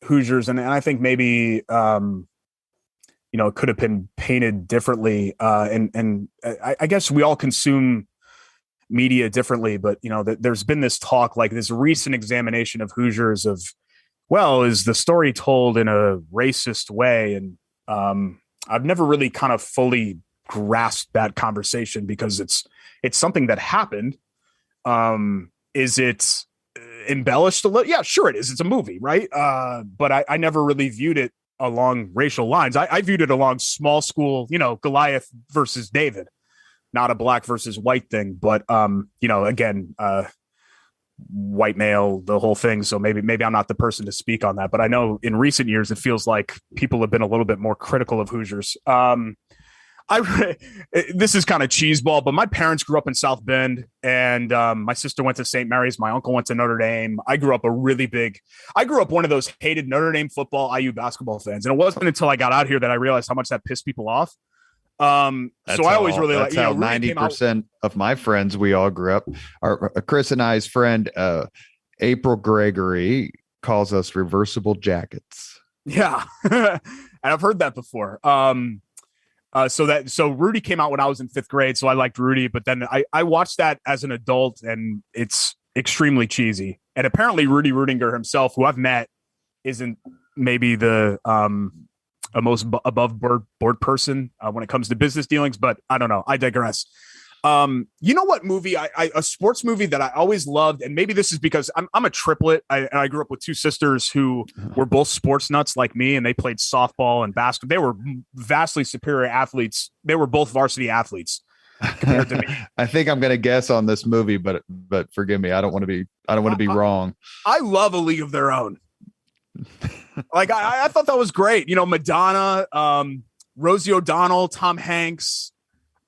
Hoosiers, and I think maybe it could have been painted differently. And I guess we all consume media differently, but there's been this talk, like this recent examination of Hoosiers of, well, is the story told in a racist way? And I've never really kind of fully grasped that conversation, because it's something that happened. Is it embellished a little? Yeah, sure it is. It's a movie, right? But I never really viewed it along racial lines. I viewed it along small school, Goliath versus David, not a black versus white thing. But again, white male, the whole thing. So maybe I'm not the person to speak on that. But I know in recent years it feels like people have been a little bit more critical of Hoosiers. This is kind of cheeseball, but my parents grew up in South Bend, and my sister went to St. Mary's. My uncle went to Notre Dame. I grew up one of those hated Notre Dame football, IU basketball fans. And it wasn't until I got out here that I realized how much that pissed people off. So I always really like, 90% of my friends, we all grew up. Chris and I's friend, April Gregory, calls us reversible jackets. Yeah. And I've heard that before. So Rudy came out when I was in 5th grade, so I liked Rudy, but then I watched that as an adult, and it's extremely cheesy. And apparently Rudy Rudinger himself, who I've met, isn't maybe the a most above board person when it comes to business dealings, but I don't know. I digress. You know what movie a sports movie that I always loved, and maybe this is because I'm a triplet. I grew up with two sisters who were both sports nuts like me, and they played softball and basketball. They were vastly superior athletes. They were both varsity athletes compared to me. I think I'm going to guess on this movie, but forgive me. I don't want to be wrong. I love A League of Their Own. Like I thought that was great. You know, Madonna, Rosie O'Donnell, Tom Hanks.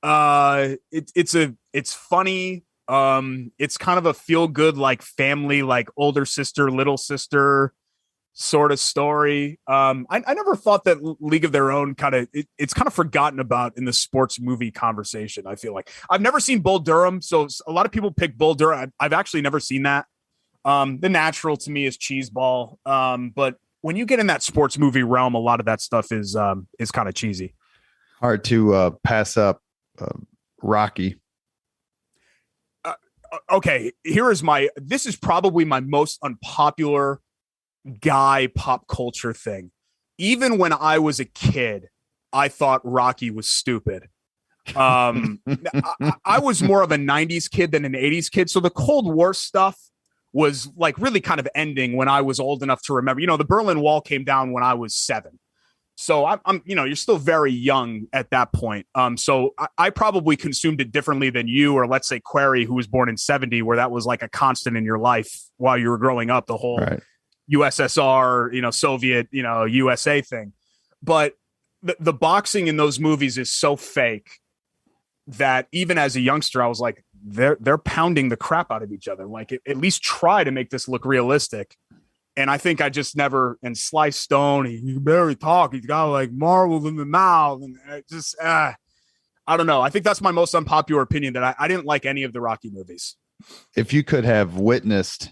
It's funny. It's kind of a feel good, like family, like older sister, little sister sort of story. I never thought that League of Their Own it's kind of forgotten about in the sports movie conversation. I feel like I've never seen Bull Durham. So a lot of people pick Bull Durham. I've actually never seen that. The natural to me is Cheeseball. But when you get in that sports movie realm, a lot of that stuff is kind of cheesy. Hard to pass up Rocky. Okay, this is probably my most unpopular guy pop culture thing. Even when I was a kid, I thought Rocky was stupid. I was more of a 90s kid than an 80s kid. So the Cold War stuff was like really kind of ending when I was old enough to remember. You know, the Berlin Wall came down when I was 7. So I'm you're still very young at that point. So I probably consumed it differently than you, or let's say Query, who was born in 70, where that was like a constant in your life while you were growing up, the whole right. USSR, Soviet, USA thing. But the boxing in those movies is so fake that even as a youngster, I was like, they're pounding the crap out of each other. Like at least try to make this look realistic. And I think I just never, and Sly Stone, he can barely talk. He's got like marbles in the mouth. And just, I don't know. I think that's my most unpopular opinion, that I didn't like any of the Rocky movies. If you could have witnessed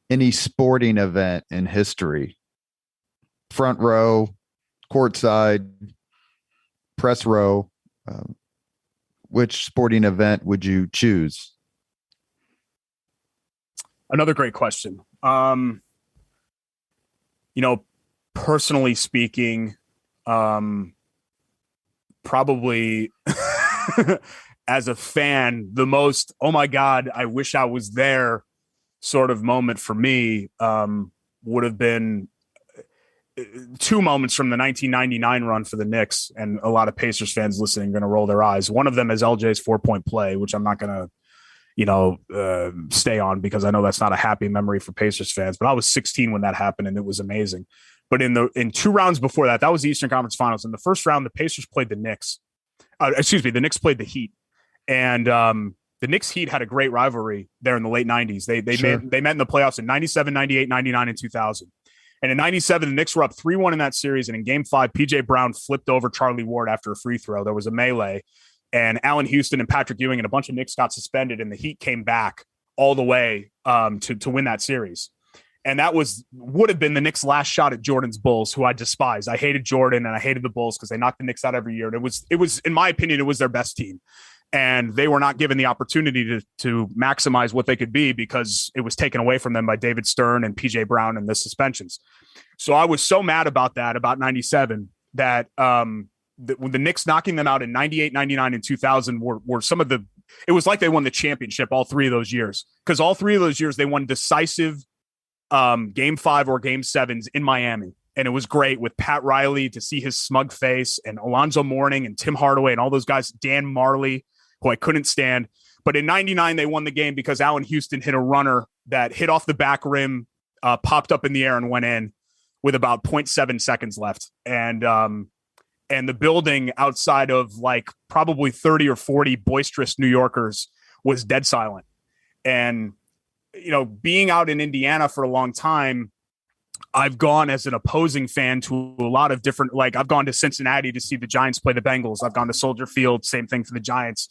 any sporting event in history, front row, courtside, press row, which sporting event would you choose? Another great question. Personally speaking, probably as a fan, the most, oh my God, I wish I was there sort of moment for me would have been two moments from the 1999 run for the Knicks. And a lot of Pacers fans listening are going to roll their eyes. One of them is LJ's 4-point play, which I'm not going to stay on because I know that's not a happy memory for Pacers fans, but I was 16 when that happened and it was amazing. But in 2 rounds before that, that was the Eastern Conference Finals. In the first round, the Pacers played the Knicks. The Knicks played the Heat. And the Knicks Heat had a great rivalry there in the late 90s. They met in the playoffs in 97, 98, 99, and 2000. And in 97, the Knicks were up 3-1 in that series. And in game 5, PJ Brown flipped over Charlie Ward after a free throw. There was a melee. And Allen Houston and Patrick Ewing and a bunch of Knicks got suspended, and the Heat came back all the way to win that series. And that would have been the Knicks' last shot at Jordan's Bulls, who I despise. I hated Jordan and I hated the Bulls because they knocked the Knicks out every year. And it was, in my opinion, it was their best team. And they were not given the opportunity to maximize what they could be because it was taken away from them by David Stern and PJ Brown and the suspensions. So I was so mad about that, about 97, that when the Knicks knocking them out in 98, 99, and 2000 were some of it was like they won the championship all 3 of those years, because all 3 of those years they won decisive game 5 or game 7s in Miami. And it was great with Pat Riley to see his smug face, and Alonzo Mourning and Tim Hardaway and all those guys, Dan Marley, who I couldn't stand. But in 99, they won the game because Allen Houston hit a runner that hit off the back rim, popped up in the air and went in with about 0.7 seconds left. And the building outside of like probably 30 or 40 boisterous New Yorkers was dead silent. And, being out in Indiana for a long time, I've gone as an opposing fan to a lot of different, like I've gone to Cincinnati to see the Giants play the Bengals. I've gone to Soldier Field, same thing for the Giants.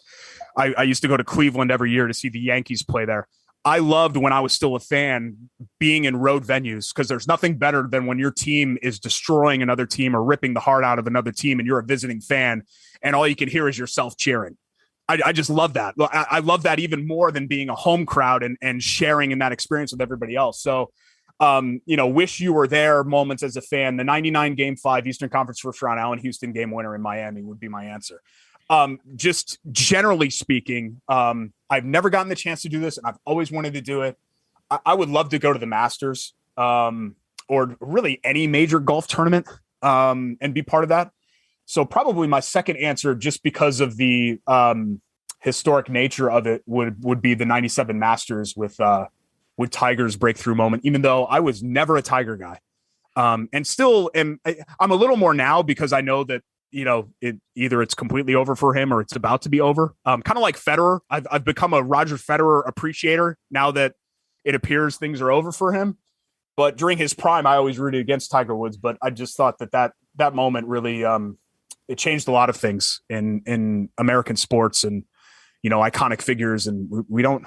I used to go to Cleveland every year to see the Yankees play there. I loved, when I was still a fan, being in road venues, because there's nothing better than when your team is destroying another team or ripping the heart out of another team and you're a visiting fan and all you can hear is yourself cheering. I just love that. I love that even more than being a home crowd and sharing in that experience with everybody else. So wish you were there moments as a fan. The 99 Game 5 Eastern Conference first round Allen Houston game winner in Miami would be my answer. Just generally speaking, I've never gotten the chance to do this, and I've always wanted to do it. I would love to go to the Masters, or really any major golf tournament, and be part of that. So probably my second answer, just because of the historic nature of it, would be the 97 Masters with Tiger's breakthrough moment, even though I was never a Tiger guy. And still I'm a little more now, because I know that, either it's completely over for him or it's about to be over. Kind of like Federer. I've become a Roger Federer appreciator now that it appears things are over for him. But during his prime, I always rooted against Tiger Woods. But I just thought that moment really, it changed a lot of things in American sports and, iconic figures. And we don't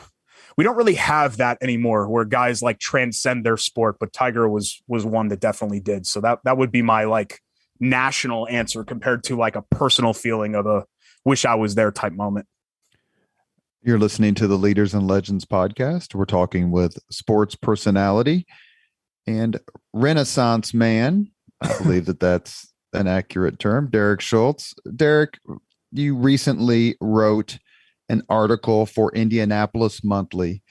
really have that anymore, where guys like transcend their sport, but Tiger was one that definitely did. So that would be my like national answer, compared to like a personal feeling of a wish I was there type moment. You're listening to the Leaders and Legends podcast. We're talking with sports personality and Renaissance man. I believe that's an accurate term. Derek Schultz. Derek, you recently wrote an article for Indianapolis Monthly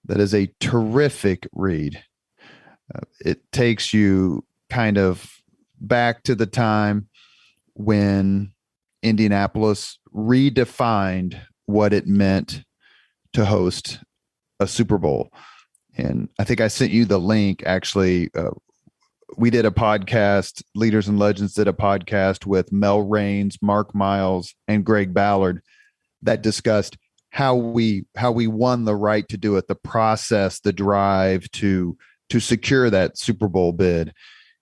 that is a terrific read. It takes you kind of back to the time when Indianapolis redefined what it meant to host a Super Bowl. And I think I sent you the link. Actually, we did a podcast, Leaders and Legends did a podcast with Mel Raines, Mark Miles, and Greg Ballard that discussed how we won the right to do it, the process, the drive to secure that Super Bowl bid.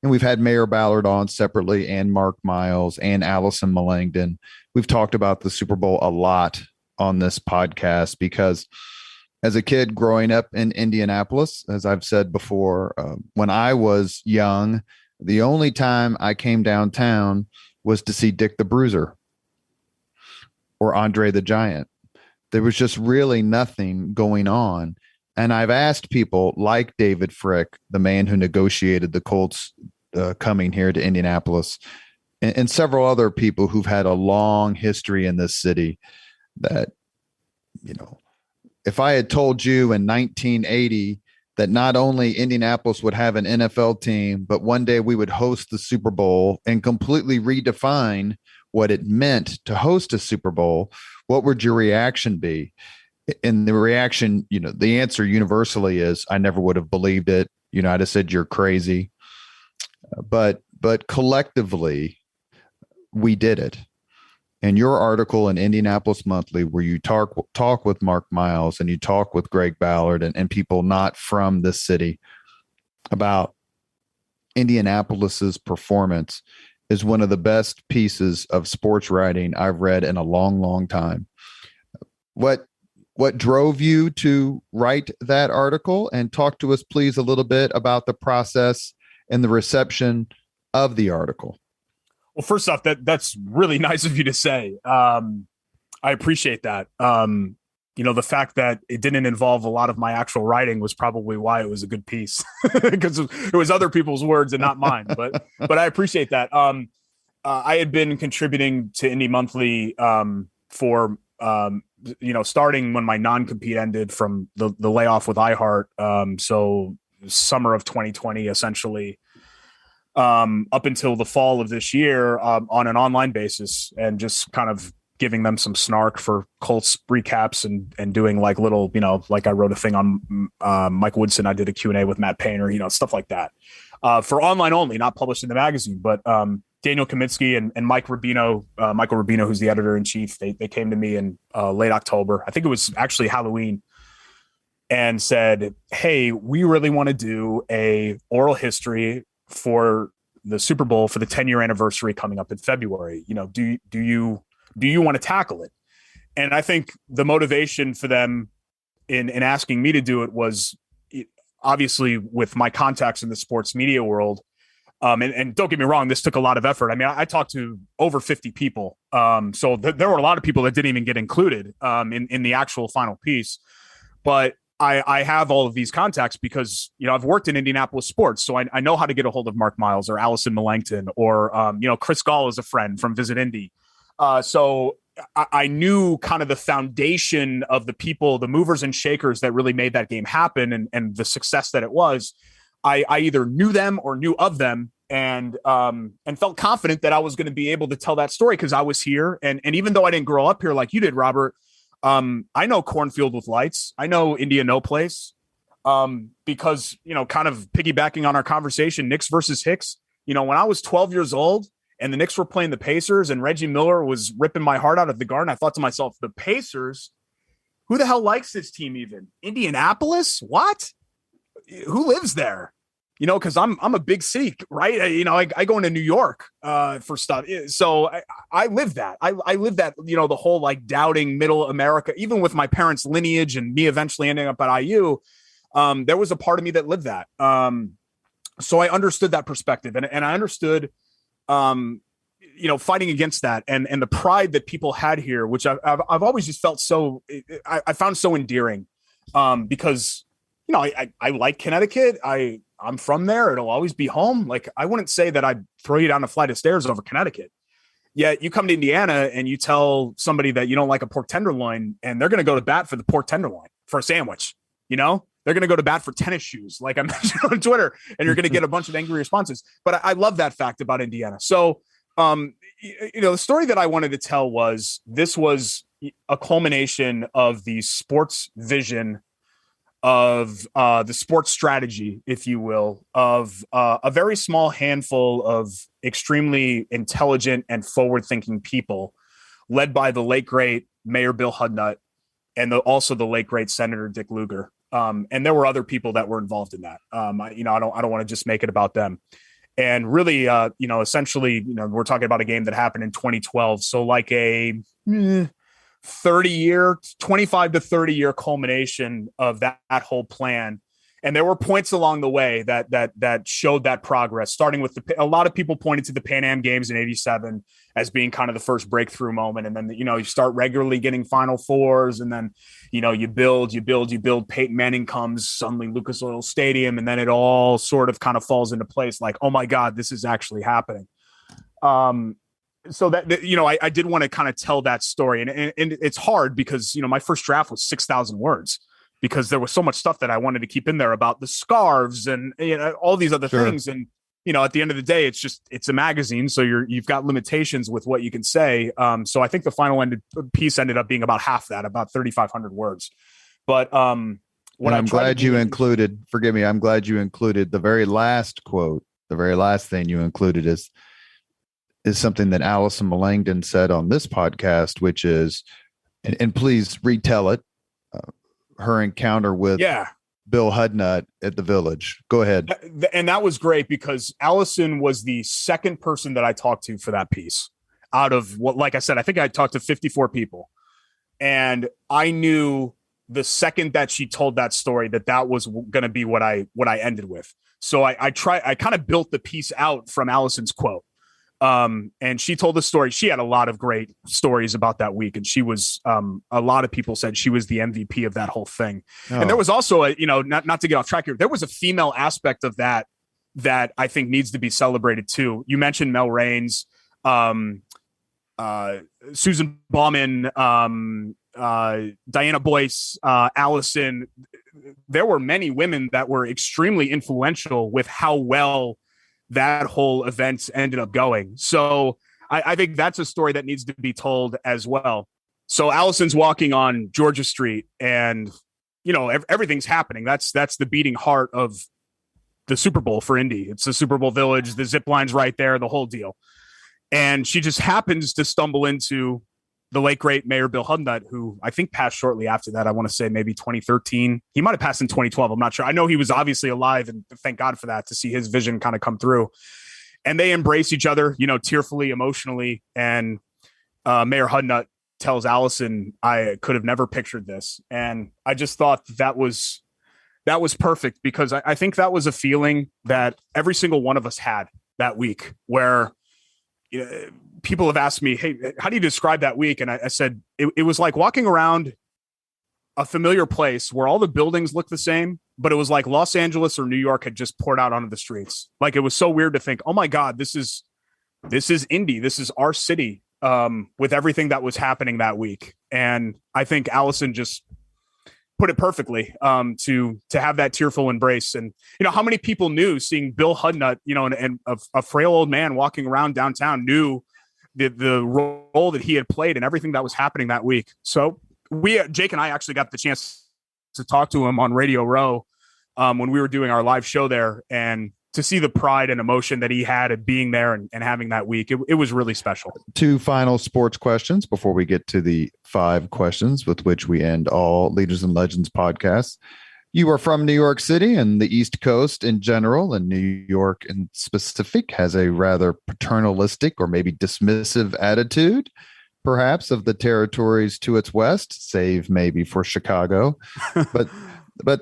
And we've had Mayor Ballard on separately, and Mark Miles and Allison Malangton. We've talked about the Super Bowl a lot on this podcast because as a kid growing up in Indianapolis, as I've said before, when I was young, the only time I came downtown was to see Dick the Bruiser or Andre the Giant. There was just really nothing going on. And I've asked people like David Frick, the man who negotiated the Colts coming here to Indianapolis, and several other people who've had a long history in this city, that, if I had told you in 1980 that not only Indianapolis would have an NFL team, but one day we would host the Super Bowl and completely redefine what it meant to host a Super Bowl, what would your reaction be? And the reaction, the answer universally is, I never would have believed it. I'd have said, you're crazy. But collectively, we did it. And your article in Indianapolis Monthly, where you talk with Mark Miles and you talk with Greg Ballard and people not from this city about Indianapolis's performance, is one of the best pieces of sports writing I've read in a long, long time. What drove you to write that article? And talk to us, please, a little bit about the process and the reception of the article. Well, first off, that's really nice of you to say. I appreciate that. The fact that it didn't involve a lot of my actual writing was probably why it was a good piece, because it was other people's words and not mine. But I appreciate that. I had been contributing to Indy Monthly for starting when my non-compete ended from the layoff with iHeart. So summer of 2020, essentially, up until the fall of this year, on an online basis, and just kind of giving them some snark for Colts recaps and doing like little, like I wrote a thing on Mike Woodson. I did a Q&A with Matt Painter, stuff like that, for online only, not published in the magazine. But Daniel Kaminsky and Michael Rubino, who's the editor in chief, they came to me in late October. I think it was actually Halloween, and said, "Hey, we really want to do a oral history for the Super Bowl for the 10-year anniversary coming up in February. Do you want to tackle it?" And I think the motivation for them in asking me to do it was obviously with my contacts in the sports media world. And don't get me wrong, this took a lot of effort. I mean, I talked to over 50 people. So there were a lot of people that didn't even get included in the actual final piece. But I have all of these contacts because, I've worked in Indianapolis sports. So I know how to get a hold of Mark Miles or Allison Millington or, Chris Gall is a friend from Visit Indy. So I knew kind of the foundation of the people, the movers and shakers that really made that game happen and the success that it was. I either knew them or knew of them and felt confident that I was going to be able to tell that story because I was here. And even though I didn't grow up here like you did, Robert, I know Cornfield with Lights. I know India No Place because, kind of piggybacking on our conversation, Knicks versus Hicks, when I was 12 years old and the Knicks were playing the Pacers and Reggie Miller was ripping my heart out of the Garden, I thought to myself, the Pacers, who the hell likes this team even? Indianapolis? What? Who lives there? Because I'm a big city, right? I go into New York for stuff. So I live that. I live that, the whole like doubting middle America, even with my parents' lineage and me eventually ending up at IU. There was a part of me that lived that. So I understood that perspective and I understood, fighting against that and the pride that people had here, which I've always just felt I found so endearing because, I like Connecticut. I'm from there. It'll always be home. Like, I wouldn't say that I'd throw you down a flight of stairs over Connecticut. Yet you come to Indiana and you tell somebody that you don't like a pork tenderloin and they're going to go to bat for the pork tenderloin for a sandwich. They're going to go to bat for tennis shoes, like I mentioned on Twitter, and you're going to get a bunch of angry responses. But I love that fact about Indiana. So, the story that I wanted to tell this was a culmination of the sports vision of the sports strategy, if you will, of a very small handful of extremely intelligent and forward-thinking people led by the late, great Mayor Bill Hudnut and also the late, great Senator Dick Lugar. And there were other people that were involved in that. I don't want to just make it about them. And really, essentially, we're talking about a game that happened in 2012. So like a 25 to 30 year culmination of that whole plan. And there were points along the way that showed that progress, starting with a lot of people pointed to the Pan Am Games in '87 as being kind of the first breakthrough moment. And then, you start regularly getting Final Fours, and then, you build. Peyton Manning comes, suddenly Lucas Oil Stadium, and then it all sort of kind of falls into place. Like, oh my God, this is actually happening. So that, I did want to kind of tell that story, and it's hard because, my first draft was 6,000 words because there was so much stuff that I wanted to keep in there about the scarves and, all these other things. And, at the end of the day, it's a magazine. So you've got limitations with what you can say. So I think the final piece ended up being about half that, about 3,500 words. But I'm glad you included the very last quote. The very last thing you included is something that Allison Millington said on this podcast, which is, and please retell it, her encounter with Bill Hudnut at the Village. Go ahead. And that was great because Allison was the second person that I talked to for that piece out of what, like I said, I think I talked to 54 people, and I knew the second that she told that story that was going to be what I ended with. So I kind of built the piece out from Allison's quote. And she told the story. She had a lot of great stories about that week. And she was, a lot of people said she was the MVP of that whole thing. Oh. And there was also not to get off track here, there was a female aspect of that I think needs to be celebrated too. You mentioned Mel Raines, Susan Bauman, Diana Boyce, Allison. There were many women that were extremely influential with how well that whole event ended up going. So I think that's a story that needs to be told as well. So Allison's walking on Georgia Street and, everything's happening. That's the beating heart of the Super Bowl for Indy. It's the Super Bowl Village, the zip line's right there, the whole deal. And she just happens to stumble into the late, great Mayor Bill Hudnut, who I think passed shortly after that. I want to say maybe 2013. He might have passed in 2012. I'm not sure. I know he was obviously alive, and thank God for that, to see his vision kind of come through. And they embrace each other, tearfully, emotionally. And Mayor Hudnut tells Allison, I could have never pictured this. And I just thought that was perfect because I think that was a feeling that every single one of us had that week where people have asked me, hey, how do you describe that week? And I said, it was like walking around a familiar place where all the buildings look the same, but it was like Los Angeles or New York had just poured out onto the streets. Like, it was so weird to think, oh my God, this is Indy. This is our city, with everything that was happening that week. And I think Allison just put it perfectly, to have that tearful embrace. And, how many people knew, seeing Bill Hudnut, and a frail old man walking around downtown, knew the role that he had played and everything that was happening that week. So Jake and I actually got the chance to talk to him on Radio Row, when we were doing our live show there, and to see the pride and emotion that he had at being there and having that week. It was really special. 2 final sports questions before we get to the 5 questions with which we end all Leaders and Legends podcasts. You are from New York City, and the East Coast in general, and New York in specific, has a rather paternalistic or maybe dismissive attitude, perhaps, of the territories to its west, save maybe for Chicago. but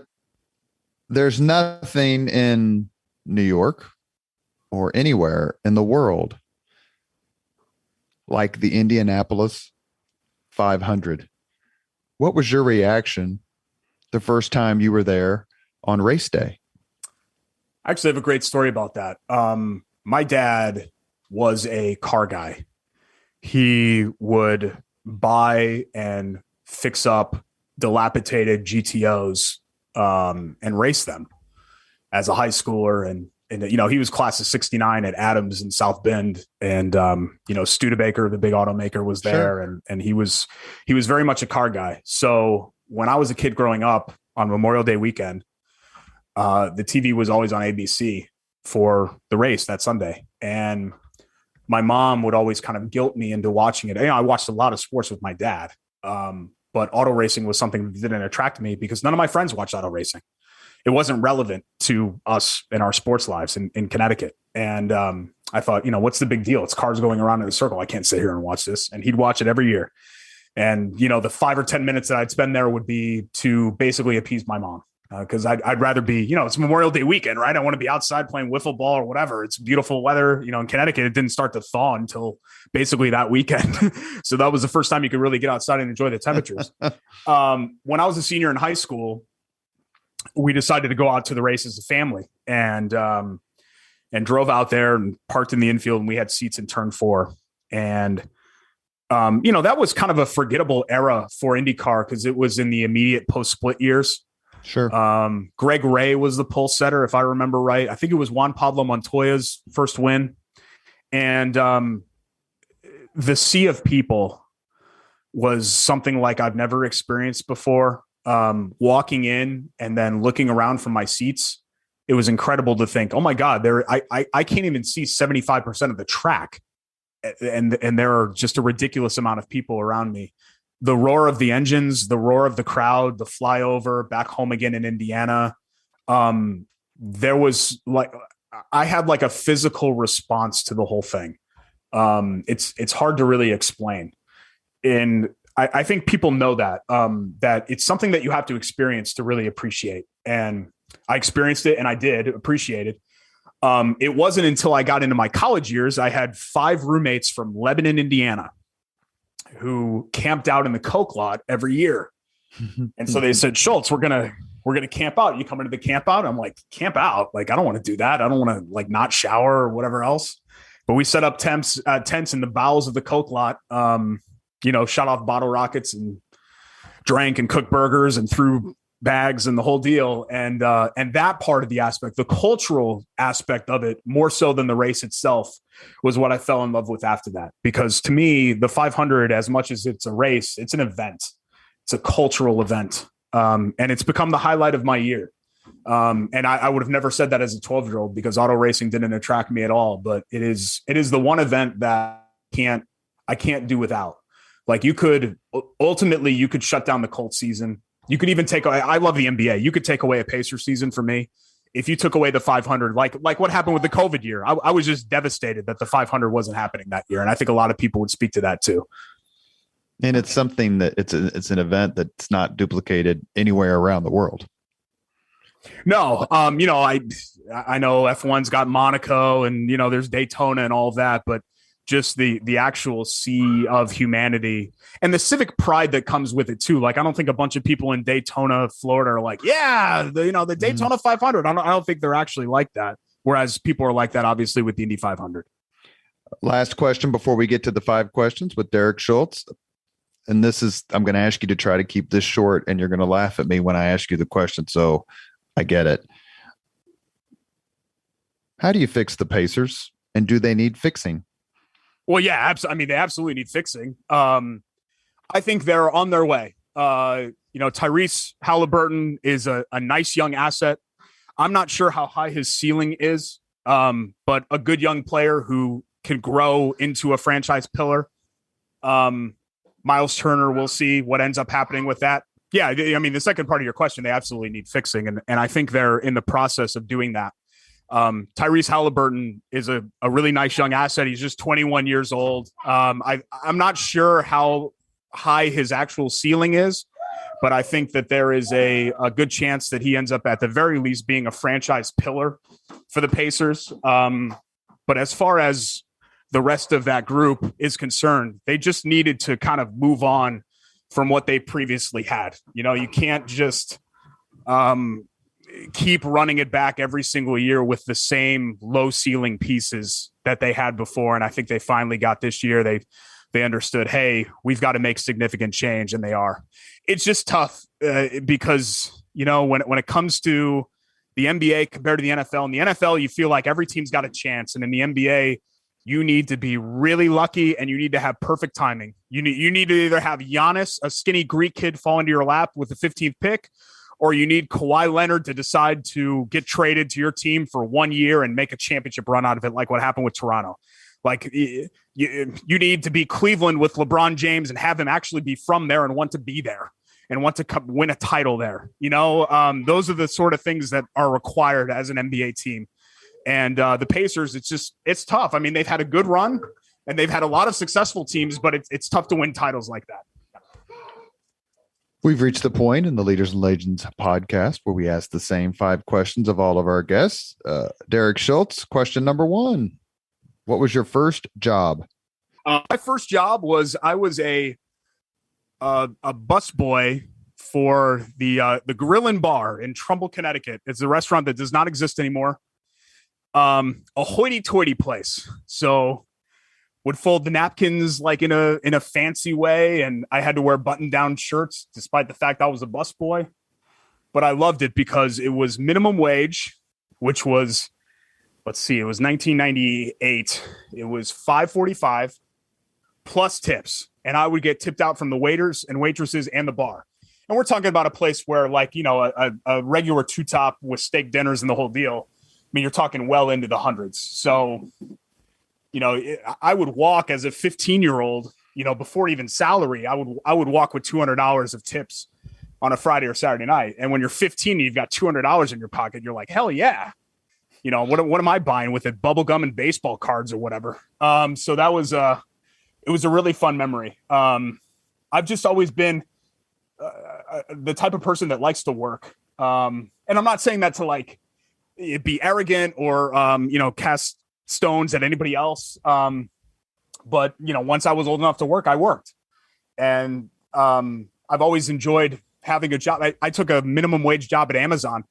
there's nothing in New York or anywhere in the world like the Indianapolis 500. What was your reaction the first time you were there on race day? I actually have a great story about that. My dad was a car guy. He would buy and fix up dilapidated GTOs, and race them as a high schooler. And he was class of 69 at Adams in South Bend. And, Studebaker, the big automaker, was there. Sure. And he was very much a car guy. So when I was a kid growing up on Memorial Day weekend, the TV was always on ABC for the race that Sunday. And my mom would always kind of guilt me into watching it. I watched a lot of sports with my dad. But auto racing was something that didn't attract me because none of my friends watched auto racing. It wasn't relevant to us in our sports lives in Connecticut. And I thought, what's the big deal? It's cars going around in a circle. I can't sit here and watch this. And he'd watch it every year. And, the 5 or 10 minutes that I'd spend there would be to basically appease my mom. Because I'd rather be, it's Memorial Day weekend, right? I want to be outside playing wiffle ball or whatever. It's beautiful weather. In Connecticut, it didn't start to thaw until basically that weekend. So that was the first time you could really get outside and enjoy the temperatures. When I was a senior in high school, we decided to go out to the race as a family, and drove out there and parked in the infield, and we had seats in turn 4. And that was kind of a forgettable era for IndyCar because it was in the immediate post-split years. Sure. Greg Ray was the pole setter, if I remember right. I think it was Juan Pablo Montoya's first win. And the sea of people was something like I've never experienced before. Walking in and then looking around from my seats, it was incredible to think, oh my God, I can't even see 75% of the track. And there are just a ridiculous amount of people around me. The roar of the engines, the roar of the crowd, the flyover back home again in Indiana. There was I had a physical response to the whole thing. It's hard to really explain. And I think people know that it's something that you have to experience to really appreciate. And I experienced it and I did appreciate it. It wasn't until I got into my college years, I had 5 roommates from Lebanon, Indiana, who camped out in the Coke lot every year. And so they said, Schultz, we're going to camp out. You come into the camp out? I'm like, camp out? I don't want to do that. I don't want to not shower or whatever else. But we set up tents in the bowels of the Coke lot, shot off bottle rockets and drank and cooked burgers and threw bags and the whole deal. And that part of the aspect, the cultural aspect of it, more so than the race itself, was what I fell in love with after that. Because to me, the 500, as much as it's a race, it's an event. It's a cultural event. And it's become the highlight of my year. And I would have never said that as a 12-year-old because auto racing didn't attract me at all. But it is the one event that I can't do without. You could shut down the Colts season. You could even take away, I love the NBA. You could take away a Pacer season for me. If you took away the 500, like what happened with the COVID year, I was just devastated that the 500 wasn't happening that year. And I think a lot of people would speak to that too. And it's something that it's an event that's not duplicated anywhere around the world. No, I know F1's got Monaco and, there's Daytona and all of that, but just the actual sea of humanity and the civic pride that comes with it too. Like, I don't think a bunch of people in Daytona, Florida are like, yeah, the Daytona 500. I don't think they're actually like that. Whereas people are like that, obviously, with the Indy 500. Last question before we get to the 5 questions with Derek Schultz. And I'm going to ask you to try to keep this short, and you're going to laugh at me when I ask you the question. So I get it. How do you fix the Pacers, and do they need fixing? Well, yeah, they absolutely need fixing. I think they're on their way. Tyrese Halliburton is a nice young asset. I'm not sure how high his ceiling is, but a good young player who can grow into a franchise pillar. Miles Turner, we'll see what ends up happening with that. Yeah, I mean, the second part of your question, they absolutely need fixing, and I think they're in the process of doing that. Tyrese Halliburton is a really nice young asset. He's just 21 years old. I'm not sure how high his actual ceiling is, but I think that there is a good chance that he ends up at the very least being a franchise pillar for the Pacers. But as far as the rest of that group is concerned, they just needed to kind of move on from what they previously had. You can't just keep running it back every single year with the same low ceiling pieces that they had before. And I think they finally got this year. They understood, hey, we've got to make significant change, and they are. It's just tough because, when it comes to the NBA compared to the NFL, in the NFL, you feel like every team's got a chance. And in the NBA, you need to be really lucky, and you need to have perfect timing. You need to either have Giannis, a skinny Greek kid, fall into your lap with the 15th pick, or you need Kawhi Leonard to decide to get traded to your team for 1 year and make a championship run out of it, like what happened with Toronto. Like, you need to be Cleveland with LeBron James and have him actually be from there and want to be there and want to win a title there. Those are the sort of things that are required as an NBA team. And the Pacers, it's tough. I mean, they've had a good run and they've had a lot of successful teams, but it's tough to win titles like that. We've reached the point in the Leaders and Legends podcast where we ask the same 5 questions of all of our guests. Derek Schultz, question number 1. What was your first job? My first job was I was a busboy for the Grill and Bar in Trumbull, Connecticut. It's a restaurant that does not exist anymore. A hoity-toity place. So would fold the napkins like in a fancy way, and I had to wear button-down shirts despite the fact I was a busboy. But I loved it because it was minimum wage, which was, it was 1998. It was $5.45 plus tips, and I would get tipped out from the waiters and waitresses and the bar. And we're talking about a place where, a regular 2-top with steak dinners and the whole deal, I mean, you're talking well into the hundreds. So, I would walk as a 15-year-old, before even salary, I would walk with $200 of tips on a Friday or Saturday night. And when you're 15 and you've got $200 in your pocket, you're like, hell yeah. What am I buying with it? Bubble gum and baseball cards or whatever. So that was it was a really fun memory. I've just always been the type of person that likes to work. And I'm not saying that to be arrogant or, cast stones at anybody else. But once I was old enough to work, I worked. And I've always enjoyed having a job. I took a minimum wage job at Amazon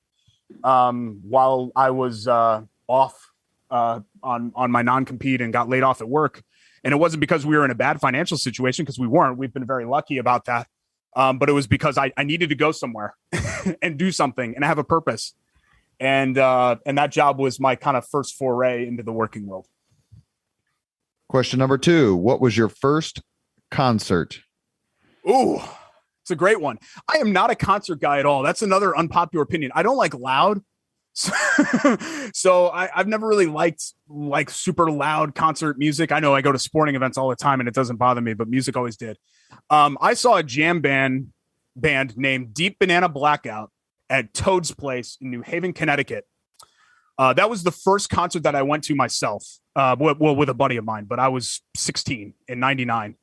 while I was off on my non-compete and got laid off at work. And it wasn't because we were in a bad financial situation, because we weren't. We've been very lucky about that. But it was because I needed to go somewhere and do something and have a purpose. And that job was my kind of first foray into the working world. Question number 2. What was your first concert? Ooh, it's a great one. I am not a concert guy at all. That's another unpopular opinion. I don't like loud. So I've never really liked super loud concert music. I know I go to sporting events all the time and it doesn't bother me, but music always did. I saw a jam band named Deep Banana Blackout at Toad's Place in New Haven, Connecticut. That was the first concert that I went to myself, with a buddy of mine, but I was 16 in 99.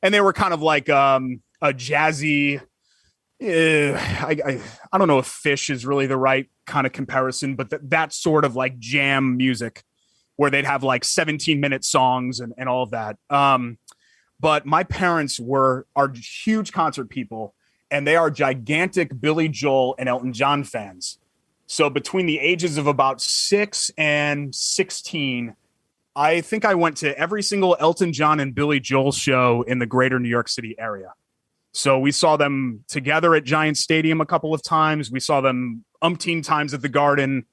And they were kind of like a jazzy, I don't know if Fish is really the right kind of comparison, but that sort of like jam music. where they'd have like 17-minute songs and all of that. But my parents are huge concert people, and they are gigantic Billy Joel and Elton John fans. So between the ages of about 6 and 16, I think I went to every single Elton John and Billy Joel show in the greater New York City area. So we saw them together at Giant Stadium a couple of times. We saw them umpteen times at the Garden.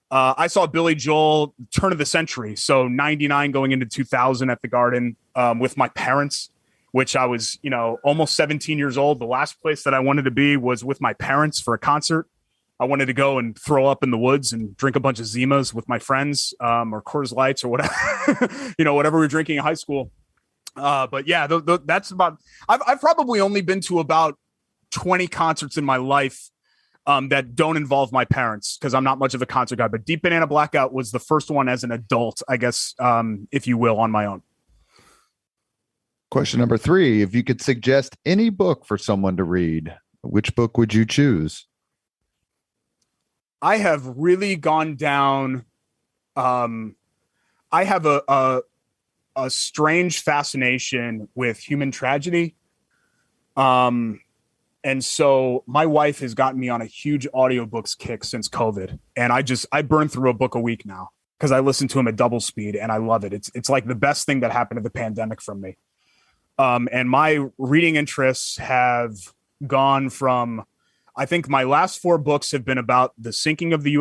I saw Billy Joel turn of the century, so 99 going into 2000 at the Garden with my parents, which I was, almost 17 years old. The last place that I wanted to be was with my parents for a concert. I wanted to go and throw up in the woods and drink a bunch of Zimas with my friends or Coors Lights or whatever, whatever we were drinking in high school. But yeah, that's about, I've probably only been to about 20 concerts in my life that don't involve my parents, because I'm not much of a concert guy. But Deep Banana Blackout was the first one as an adult, I guess, if you will, on my own. Question number 3, if you could suggest any book for someone to read, which book would you choose? I have really gone down. I have a strange fascination with human tragedy. And so my wife has gotten me on a huge audiobooks kick since COVID. And I burn through a book a week now because I listen to them at double speed and I love it. It's like the best thing that happened to the pandemic from me. And my reading interests have gone from, I think my last 4 books have been about the sinking of the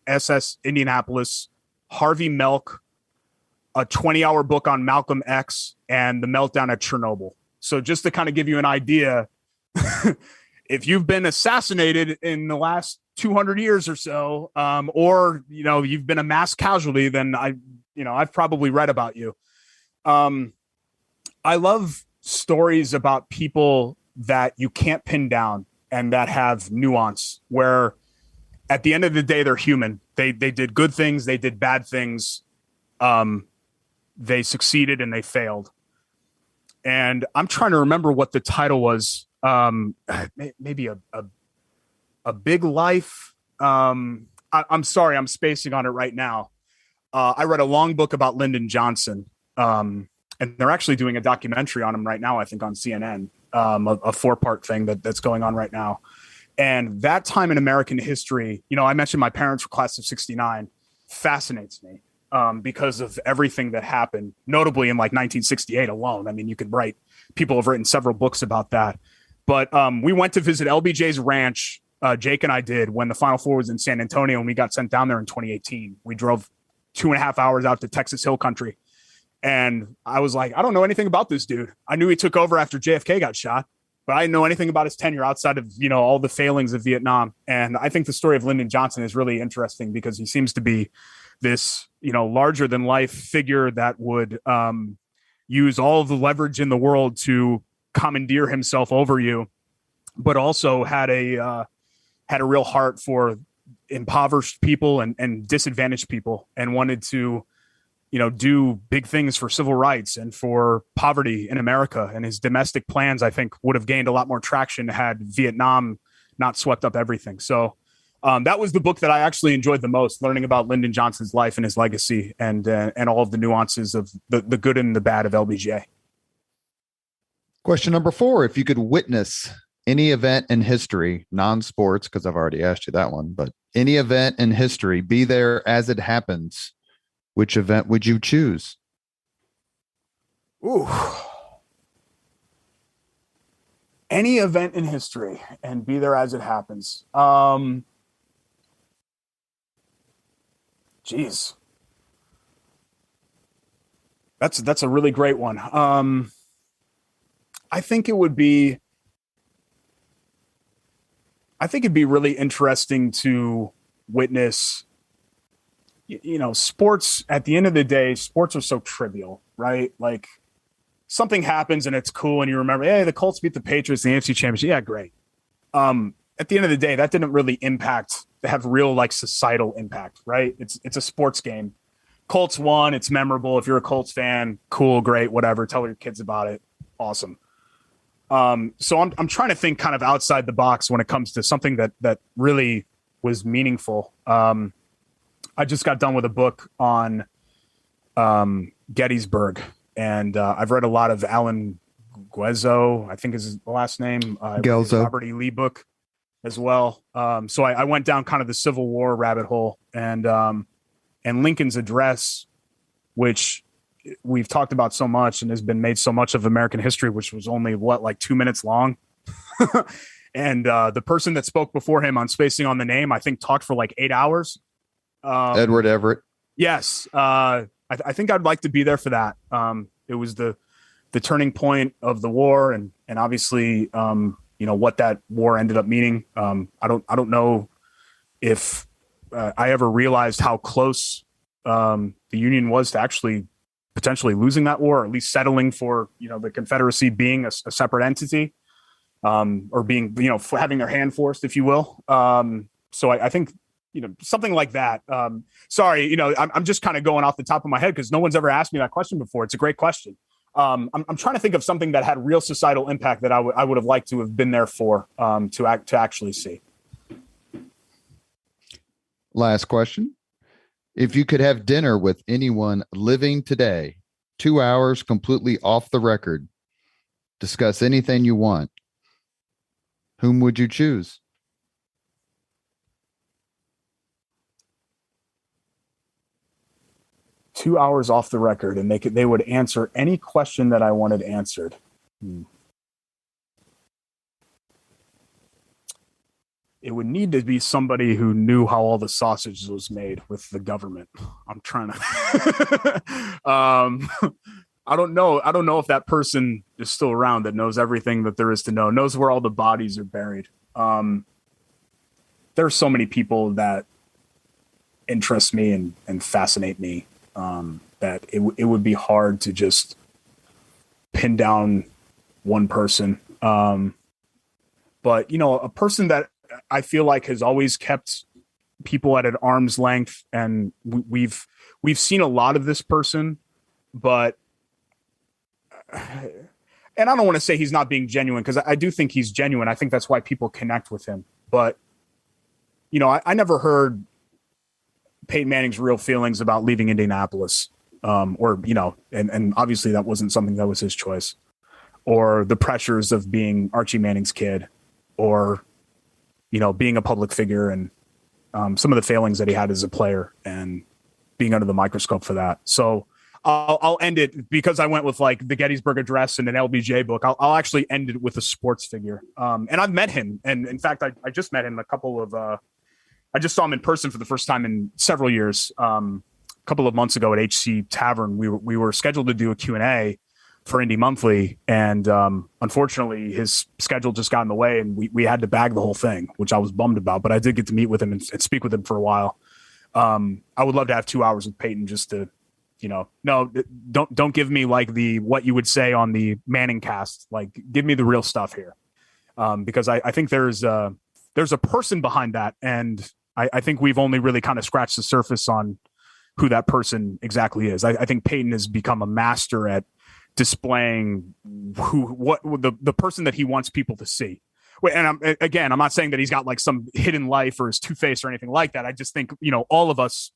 SS Indianapolis, Harvey Milk, a 20-hour book on Malcolm X, and the meltdown at Chernobyl. So just to kind of give you an idea, if you've been assassinated in the last 200 years or so, or, you've been a mass casualty, then I've probably read about you. I love stories about people that you can't pin down and that have nuance, where at the end of the day, they're human. They did good things. They did bad things. They succeeded and they failed. And I'm trying to remember what the title was. Maybe a Big Life. I'm sorry, I'm spacing on it right now. I read a long book about Lyndon Johnson. And they're actually doing a documentary on him right now, I think on CNN, a 4-part thing that's going on right now. And that time in American history, I mentioned my parents were class of 69, fascinates me because of everything that happened, notably in like 1968 alone. I mean, people have written several books about that. But we went to visit LBJ's ranch, Jake and I did, when the Final Four was in San Antonio, and we got sent down there in 2018. We drove 2.5 hours out to Texas Hill Country. And I was like, I don't know anything about this dude. I knew he took over after JFK got shot, but I didn't know anything about his tenure outside of, all the failings of Vietnam. And I think the story of Lyndon Johnson is really interesting because he seems to be this, larger than life figure that would use all of the leverage in the world to commandeer himself over you, but also had a real heart for impoverished people and disadvantaged people, and wanted to do big things for civil rights and for poverty in America. And his domestic plans, I think, would have gained a lot more traction had Vietnam not swept up everything. So that was the book that I actually enjoyed the most, learning about Lyndon Johnson's life and his legacy and all of the nuances of the good and the bad of LBJ. Question number 4, if you could witness any event in history, non-sports, because I've already asked you that one, but any event in history, be there as it happens, which event would you choose? Ooh. Any event in history and be there as it happens. Geez. That's a really great one. I think it'd be really interesting to witness, sports. At the end of the day, sports are so trivial, right? Like something happens and it's cool and you remember, hey, the Colts beat the Patriots in the AFC Championship. Yeah, great. At the end of the day, that didn't really have real like societal impact, right? It's a sports game. Colts won, it's memorable. If you're a Colts fan, cool, great, whatever. Tell your kids about it. Awesome. So I'm trying to think kind of outside the box when it comes to something that really was meaningful. I just got done with a book on Gettysburg, and I've read a lot of Alan Guezzo, I think is the last name. Robert E. Lee book as well. So I went down kind of the Civil War rabbit hole, and Lincoln's address, which we've talked about so much and has been made so much of American history, which was only like 2 minutes long. And the person that spoke before him, on spacing on the name, I think talked for like 8 hours. Edward Everett. Yes. I think I'd like to be there for that. It was the turning point of the war, and obviously, what that war ended up meaning. I don't know if I ever realized how close the Union was to actually potentially losing that war, or at least settling for, the Confederacy being a separate entity, or being, having their hand forced, if you will. So I think, something like that. Sorry, I'm just kind of going off the top of my head because no one's ever asked me that question before. It's a great question. I'm trying to think of something that had real societal impact that I would have liked to have been there for, to actually see. Last question. If you could have dinner with anyone living today, 2 hours completely off the record, discuss anything you want, whom would you choose? Two hours off the record, and they would answer any question that I wanted answered. It would need to be somebody who knew how all the sausage was made with the government. I'm trying to. I don't know. I don't know if that person is still around that knows everything that there is to know, knows where all the bodies are buried. There are so many people that interest me and fascinate me, that it would be hard to just pin down one person. But, a person that I feel like has always kept people at an arm's length, and we've seen a lot of this person, but, and I don't want to say he's not being genuine, because I do think he's genuine. I think that's why people connect with him. But, I never heard Peyton Manning's real feelings about leaving Indianapolis, or, and obviously that wasn't something that was his choice, or the pressures of being Archie Manning's kid, or, being a public figure, and some of the failings that he had as a player and being under the microscope for that. So I'll end it, because I went with like the Gettysburg Address and an LBJ book. I'll actually end it with a sports figure. And I've met him. And in fact, I just met him I just saw him in person for the first time in several years. A couple of months ago at HC Tavern, we were scheduled to do a Q&A for Indy Monthly, and unfortunately his schedule just got in the way, and we had to bag the whole thing, which I was bummed about. But I did get to meet with him and speak with him for a while. I would love to have 2 hours with Peyton, just to, no, don't give me like what you would say on the Manning cast. Like, give me the real stuff here, because I think there's a person behind that, and I think we've only really kind of scratched the surface on who that person exactly is. I think Peyton has become a master at displaying the person that he wants people to see. And I'm not saying that he's got like some hidden life or is two-faced or anything like that. I just think, all of us,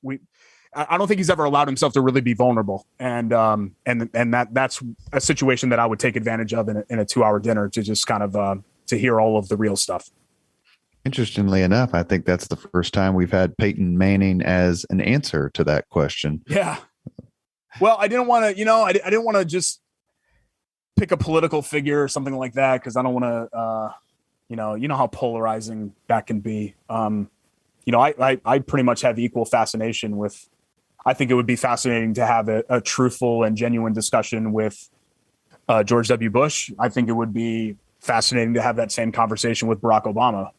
I don't think he's ever allowed himself to really be vulnerable. And that's a situation that I would take advantage of in a 2-hour dinner, to just kind of, to hear all of the real stuff. Interestingly enough, I think that's the first time we've had Peyton Manning as an answer to that question. Yeah. Well, I didn't want to, I didn't want to just pick a political figure or something like that, because I don't want to, you know how polarizing that can be. I pretty much have equal fascination with. I think it would be fascinating to have a truthful and genuine discussion with George W. Bush. I think it would be fascinating to have that same conversation with Barack Obama.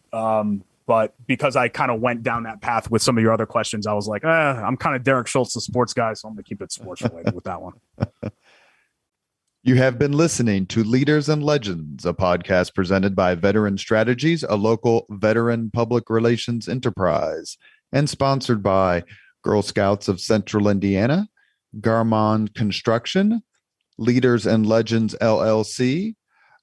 But because I kind of went down that path with some of your other questions, I was like, I'm kind of Derek Schultz, the sports guy, so I'm going to keep it sports related with that one. You have been listening to Leaders and Legends, a podcast presented by Veteran Strategies, a local veteran public relations enterprise, and sponsored by Girl Scouts of Central Indiana, Garmon Construction, Leaders and Legends LLC,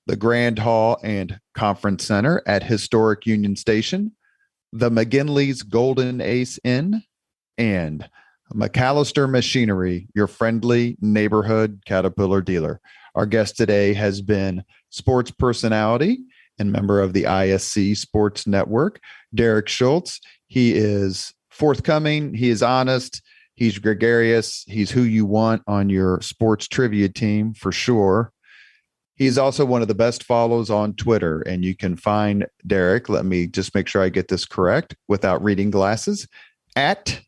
the Grand Hall and Conference Center at Historic Union Station, the McGinley's Golden Ace Inn, and McAllister Machinery, your friendly neighborhood Caterpillar dealer. Our guest today has been sports personality and member of the ISC Sports Network, Derek Schultz. He is forthcoming. He is honest. He's gregarious. He's who you want on your sports trivia team for sure. He's also one of the best follows on Twitter, and you can find Derek. Let me just make sure I get this correct without reading glasses. At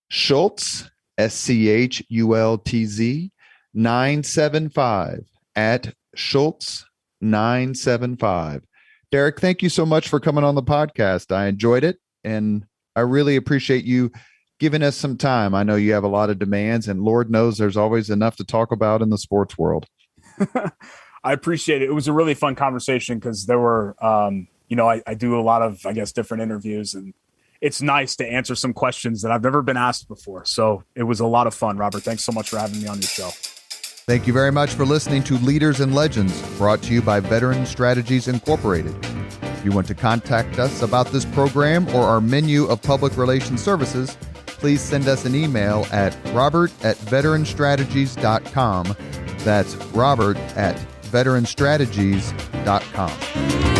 Schultz, SCHULTZ 975. At Schultz 975. Derek, thank you so much for coming on the podcast. I enjoyed it, and I really appreciate you giving us some time. I know you have a lot of demands, and Lord knows there's always enough to talk about in the sports world. I appreciate it. It was a really fun conversation because there were, I do a lot of, different interviews, and it's nice to answer some questions that I've never been asked before. So it was a lot of fun, Robert. Thanks so much for having me on your show. Thank you very much for listening to Leaders and Legends, brought to you by Veteran Strategies Incorporated. If you want to contact us about this program or our menu of public relations services, please send us an email at robert@veteranstrategies.com. That's robert@veteranstrategies.com.